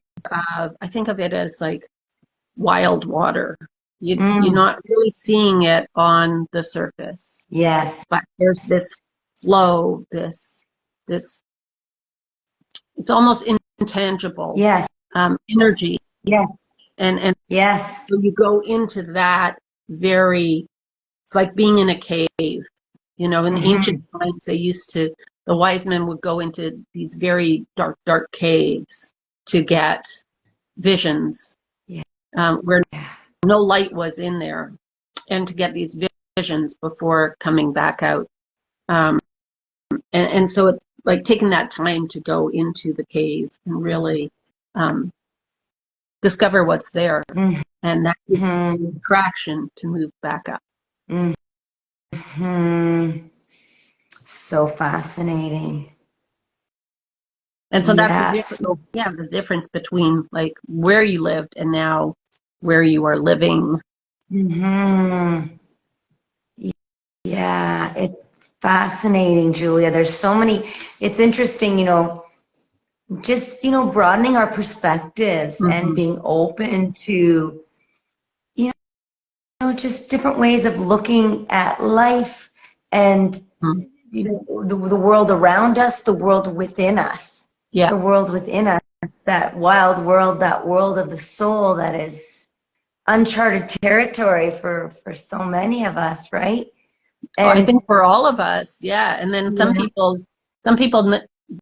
of, I think of it as like wild water. You're not really seeing it on the surface. Yes. But there's this flow, this it's almost intangible. Yes. Energy. Yes. And Yes. so you go into that it's like being in a cave. You know, in ancient times, the wise men would go into these very dark, dark caves to get visions, Yeah. where no light was in there, and to get these visions before coming back out. And so it's like taking that time to go into the cave and really discover what's there, and that gives you traction to move back up. So fascinating. And so that's Yes. the difference between like where you lived and now where you are living. Yeah, it's fascinating, Julia. There's so many, it's interesting, just, broadening our perspectives and being open to, just different ways of looking at life and, the world around us, the world within us, Yeah, the world within us, that wild world, that world of the soul that is uncharted territory for so many of us, right? I And think for all of us, yeah. And then some people,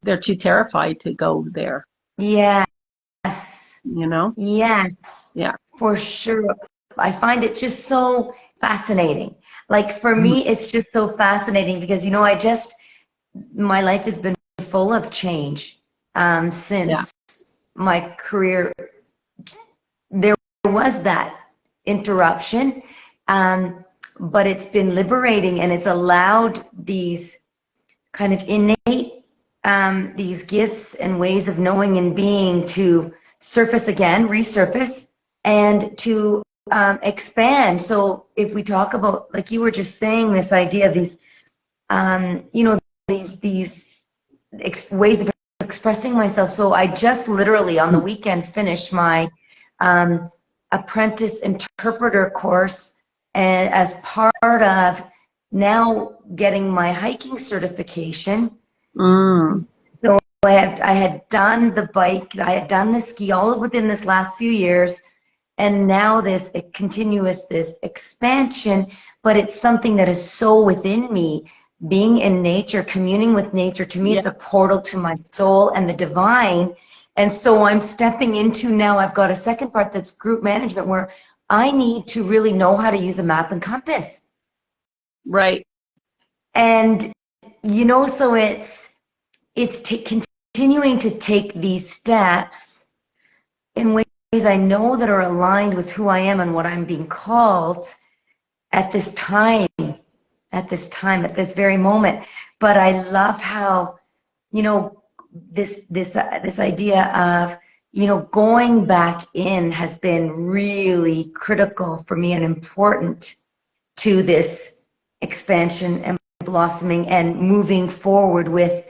they're too terrified to go there. yes, You know? yes, Yeah. for sure. I find it just so fascinating. Like for me, it's just so fascinating because, my life has been full of change Yeah. since my career. There was that interruption, but it's been liberating and it's allowed these kind of innate, these gifts and ways of knowing and being to surface again, resurface, and to expand. So if we talk about, like you were just saying, this idea of these, these ways of expressing myself. So I just literally on the weekend finished my apprentice interpreter course, and as part of now getting my hiking certification. So I had done the bike, I had done the ski all within this last few years, and now this expansion, but it's something that is so within me. Being in nature, communing with nature, to me, Yeah. it's a portal to my soul and the divine. And so I'm stepping into now, I've got a second part that's group management where I need to really know how to use a map and compass. Right. And, so it's continuing to take these steps in ways I know that are aligned with who I am and what I'm being called at this time, at this very moment. But I love how, this idea of, going back in has been really critical for me and important to this expansion and blossoming and moving forward with.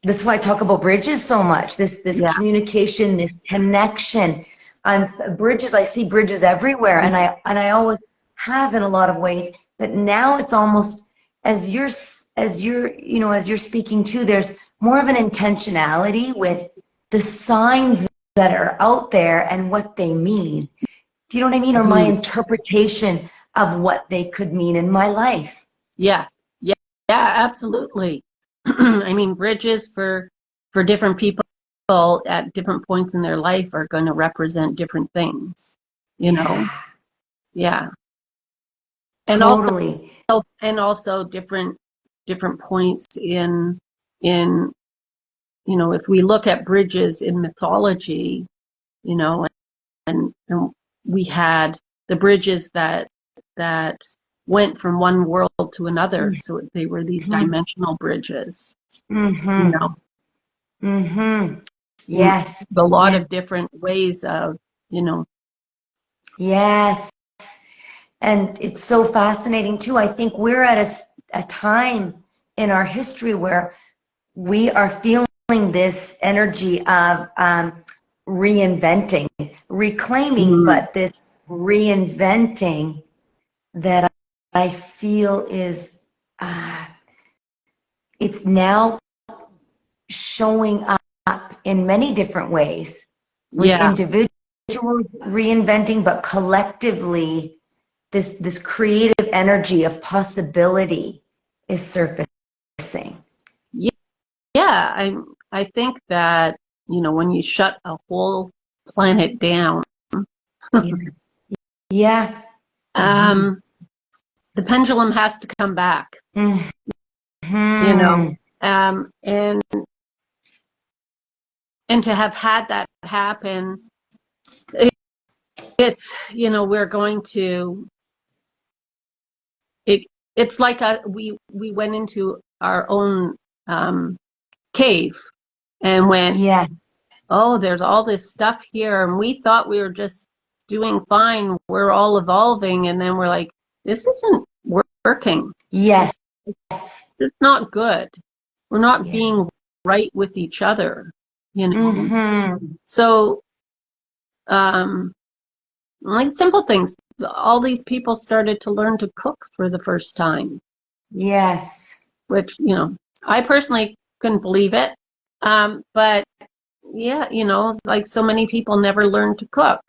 That's why I talk about bridges so much. This Yeah. communication, this connection. Bridges. I see bridges everywhere, and I always have in a lot of ways. But now it's almost as you're speaking to. There's more of an intentionality with the signs that are out there and what they mean. Do you know what I mean? Or my interpretation of what they could mean in my life. Yeah. Yeah. Yeah, absolutely. I mean, bridges for different people at different points in their life are going to represent different things, you know. Yeah, Yeah. And totally. also different points in if we look at bridges in mythology, you know, and we had the bridges that went from one world to another, so they were these dimensional bridges, you Mm-hmm. know, Mm-hmm. in Yes. a lot Yes. of different ways of, you know. Yes. And it's so fascinating too. I think we're at a time in our history where we are feeling this energy of reinventing, reclaiming, but this reinventing that I feel is it's now showing up in many different ways with Yeah. individuals individuals reinventing, but collectively, this creative energy of possibility is surfacing. Yeah, I think that, when you shut a whole planet down, Yeah. the pendulum has to come back. Mm-hmm. And to have had that happen, it's, we're going to, it's like we went into our own cave and went, Yeah. oh, there's all this stuff here, and we thought we were just doing fine. We're all evolving, and then we're like, this isn't working. Yes. It's not good. We're not being right with each other, Mm-hmm. So, like simple things. All these people started to learn to cook for the first time. Yes. Which, I personally couldn't believe it. But yeah, it's like so many people never learned to cook.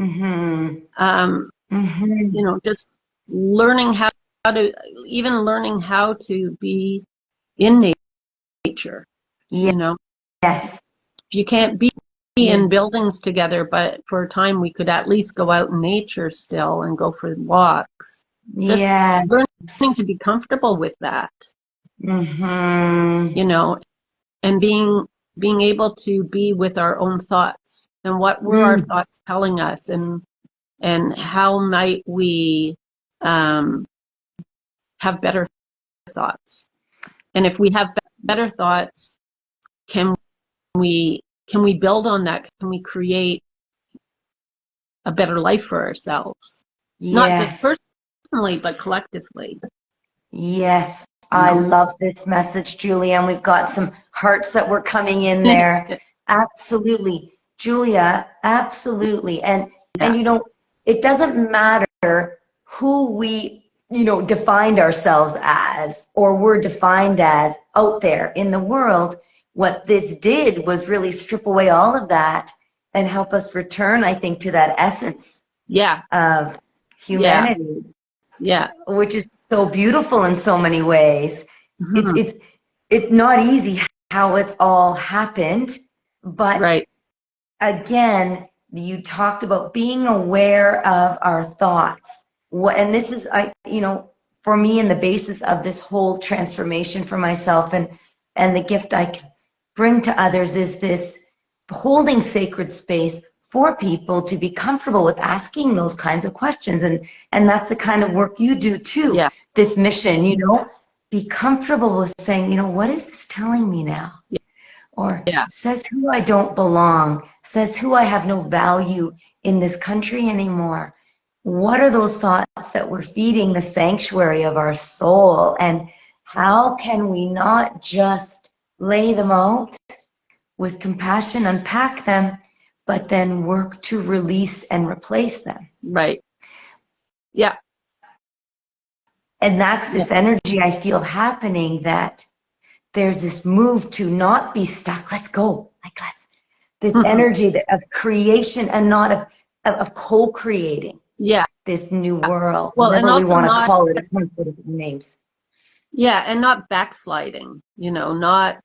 Mm-hmm. Just learning how to, even learning how to be in nature, Yes. You can't be in buildings together, but for a time we could at least go out in nature still and go for walks. Just learning to be comfortable with that. Mm-hmm. And being able to be with our own thoughts and what were our thoughts telling us, and how might we have better thoughts. And if we have better thoughts, can we build on that? Can we create a better life for ourselves? Not just personally, but collectively. Yes. I love this message, Julia, and we've got some hearts that were coming in there. Absolutely. Julia, absolutely. And it doesn't matter who we, defined ourselves as, or we're defined as out there in the world. What this did was really strip away all of that and help us return, I think, to that essence of humanity. Yeah. Which is so beautiful in so many ways. Mm-hmm. It's not easy how it's all happened, but again, you talked about being aware of our thoughts. And this is, for me, in the basis of this whole transformation for myself, and the gift I can bring to others is this holding sacred space for people to be comfortable with asking those kinds of questions. And that's the kind of work you do too. Yeah. This mission, be comfortable with saying, what is this telling me now? Or says who I don't belong, says who I have no value in this country anymore. What are those thoughts that we're feeding the sanctuary of our soul? And how can we not just lay them out with compassion, unpack them, but then work to release and replace them? Right. Yeah. And that's this energy I feel happening, that there's this move to not be stuck. Let's go. This energy of creation and not of co-creating this new world. Well, whatever and also we want to call it, a bunch of names. Yeah, and not backsliding, not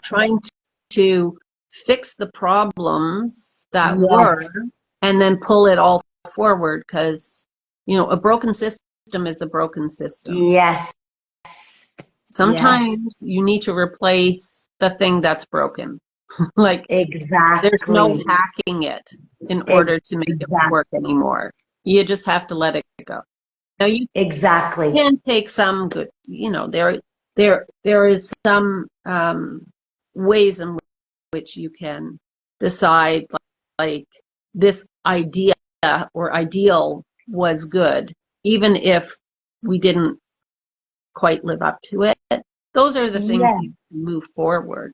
trying to fix the problems that were and then pull it all forward, because, a broken system is a broken system. Yes. Sometimes you need to replace the thing that's broken. Like, exactly. There's no hacking it in order to make it work anymore. You just have to let it go. Now you can take some good, there is some ways in which you can decide, like this idea or ideal was good, even if we didn't quite live up to it. Those are the things you move forward.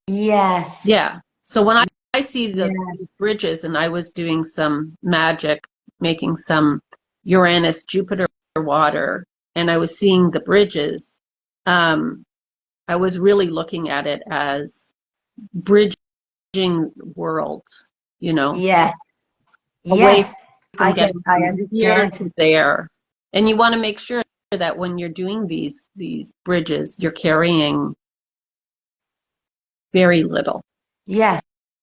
Yes. Yeah. So when I see these bridges, and I was doing some magic, making some Uranus Jupiter water, and I was seeing the bridges, I was really looking at it as bridging worlds. you know, Yeah. away Yes. from getting I from here understand. to there. And you want to make sure that when you're doing these bridges, you're carrying very little, Yes.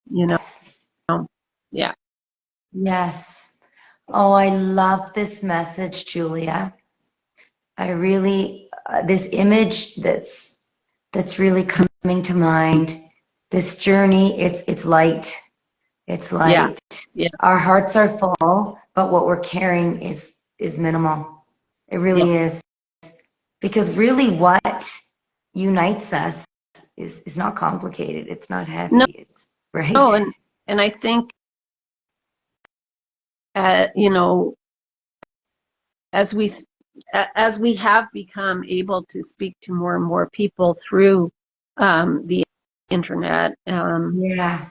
you know. Yeah. Yes. Oh, I love this message, Julia. I really, this image that's really coming to mind. This journey, it's light. It's Yeah. light. Yeah. Our hearts are full, but what we're carrying is minimal. It Yeah. really is. Because really what unites us is not complicated. It's not No, heavy. It's right. no, and I think you know, as we have become able to speak to more and more people through the internet, Yeah.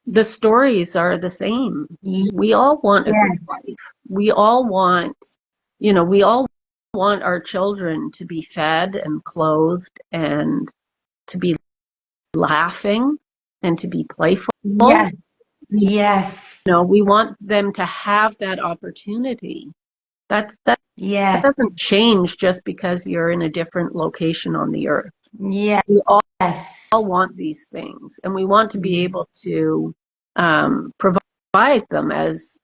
the stories are the same. Yeah. We all want a good life. We all want, we all want our children to be fed and clothed and to be laughing and to be playful. Yes. Yes. We want them to have that opportunity. That Yes. doesn't change just because you're in a different location on the earth. Yes. We all want these things, and we want to be able to provide them as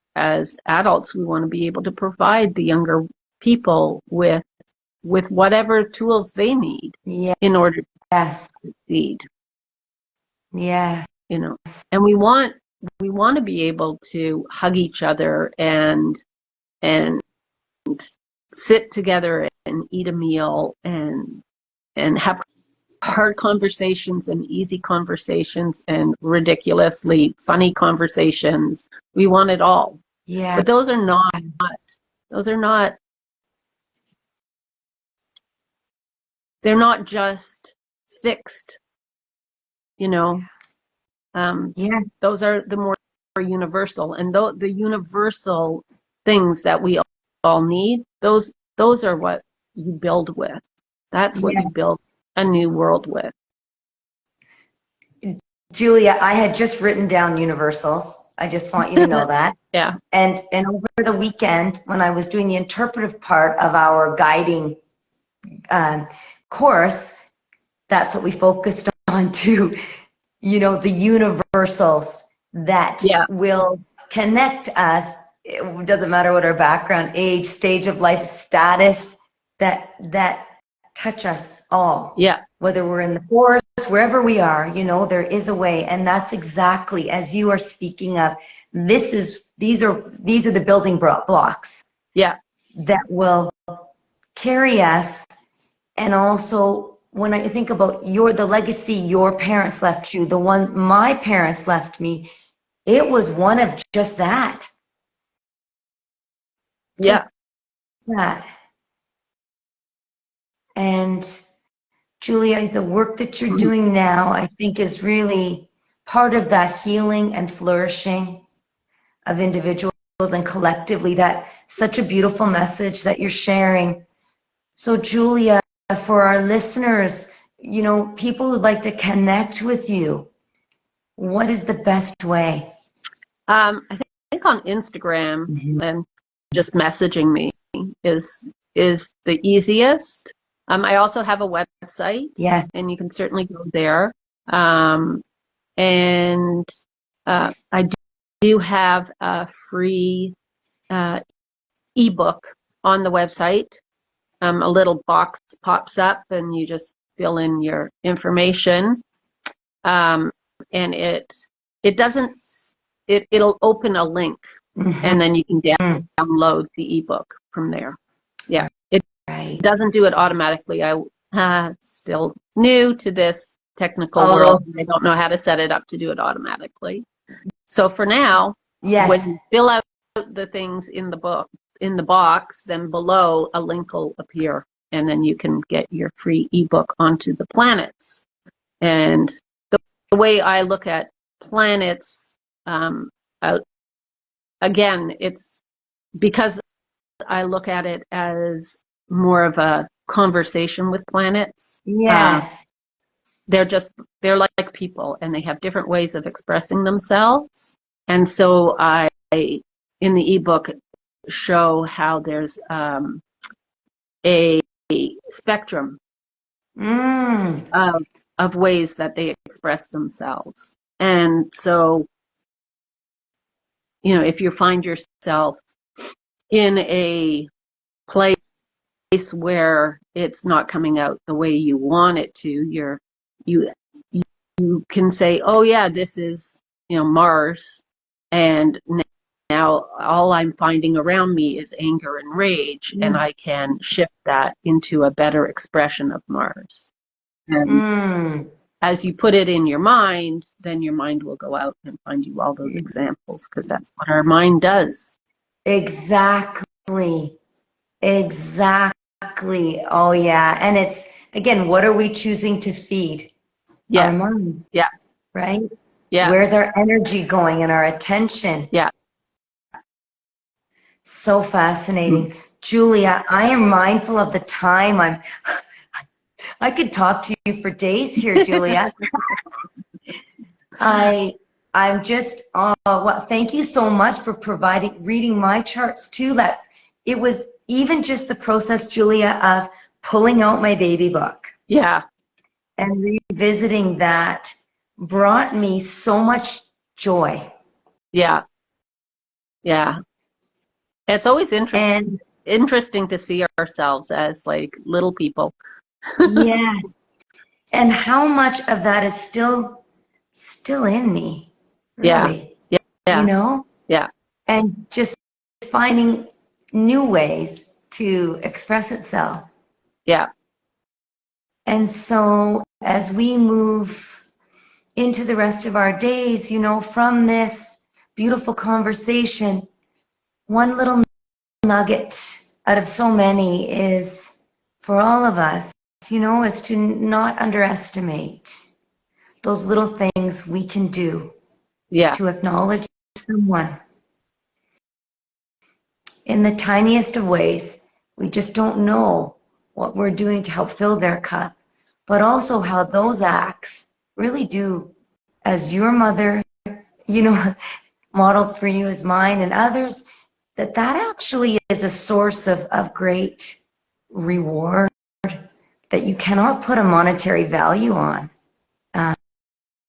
adults. We want to be able to provide the younger people with whatever tools they need Yes. in order to Yes. succeed. Yes. And we want to be able to hug each other and sit together and eat a meal and have hard conversations and easy conversations and ridiculously funny conversations. We want it all. Yeah. But those are not they're not just fixed, you know. Yeah. Those are the more universal, and the universal things that we all need, those are what you build with. That's what Yeah. you build a new world with. Julia, I had just written down universals. I just want you to know that. Yeah. And over the weekend, when I was doing the interpretive part of our guiding course, that's what we focused on too. The universals that Yeah. will connect us. It doesn't matter what our background, age, stage of life, status, that touch us all. Yeah. Whether we're in the forest, wherever we are, there is a way. And that's exactly as you are speaking of. These are the building blocks. Yeah. That will carry us. And also, when I think about the legacy your parents left you, the one my parents left me, it was one of just that. Yeah. That. And Julia, the work that you're doing now, I think is really part of that healing and flourishing of individuals and collectively. That such a beautiful message that you're sharing. So Julia, for our listeners, people who'd like to connect with you, what is the best way? I think on Instagram and just messaging me is the easiest. I also have a website, Yeah. and you can certainly go there. And I do have a free ebook on the website. A little box pops up, and you just fill in your information. And it'll open a link, and then you can download the ebook from there. Yeah, it doesn't do it automatically. I still new to this technical world. I don't know how to set it up to do it automatically. So for now, when you fill out the things in the box, then below a link will appear, and then you can get your free ebook onto the planets. And the way I look at planets, again, it's because I look at it as more of a conversation with planets. Yes. They're like people, and they have different ways of expressing themselves. And so I, in the ebook, show how there's a spectrum of ways that they express themselves. And so, you know, if you find yourself in a place where it's not coming out the way you want it to, you you can say, oh yeah, this is, you know, Mars, and now all I'm finding around me is anger and rage, and I can shift that into a better expression of Mars. And as you put it in your mind, then your mind will go out and find you all those examples, because that's what our mind does. Exactly. Exactly. Oh, yeah. And it's, again, what are we choosing to feed? Yes. Our mind. Yeah. Right? Yeah. Where's our energy going and our attention? Yeah. So fascinating. Julia, I am mindful of the time. I could talk to you for days here, Julia. I'm just, well, thank you so much for reading my charts too. That it was even just the process, Julia, of pulling out my baby book. Yeah. And revisiting that brought me so much joy. Yeah. Yeah. It's always interesting to see ourselves as like little people. Yeah. And how much of that is still in me, really. Yeah. Yeah. You know? Yeah. And just finding new ways to express itself. Yeah. And so as we move into the rest of our days, you know, from this beautiful conversation, one little nugget out of so many is for all of us, you know, is to not underestimate those little things we can do to acknowledge someone in the tiniest of ways. We just don't know what we're doing to help fill their cup, but also how those acts really do, as your mother, you know, modeled for you as mine and others, that actually is a source of great reward that you cannot put a monetary value on,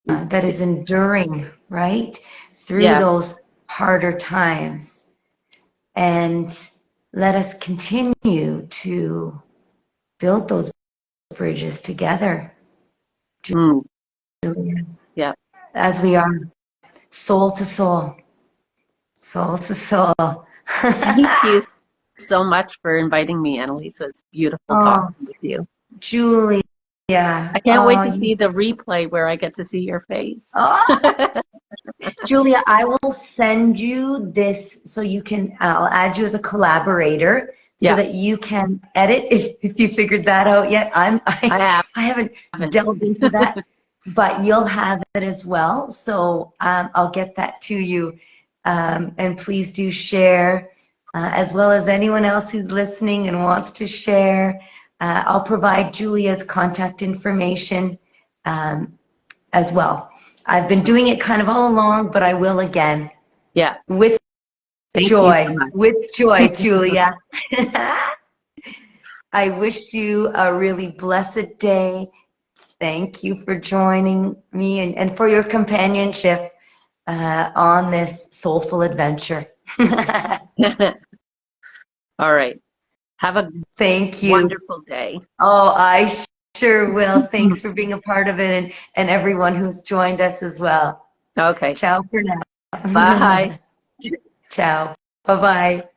that is enduring, right, through those harder times. And let us continue to build those bridges together, Julia, Yeah. as we are soul to soul, soul to soul. Thank you so much for inviting me, Annalisa. It's beautiful talking with you. Julia. I can't wait to see the replay where I get to see your face. Julia, I will send you this so you can, I'll add you as a collaborator so that you can edit if you figured that out yet. I haven't delved into that, but you'll have it as well. So I'll get that to you. And please do share, as well as anyone else who's listening and wants to share. I'll provide Julia's contact information as well. I've been doing it kind of all along, but I will again. Yeah. With joy. With joy, Julia. I wish you a really blessed day. Thank you for joining me and for your companionship on this soulful adventure. All right. Have a wonderful day. Oh, I sure will. Thanks for being a part of it and everyone who's joined us as well. Okay. Ciao for now. Bye. Ciao. Bye-bye.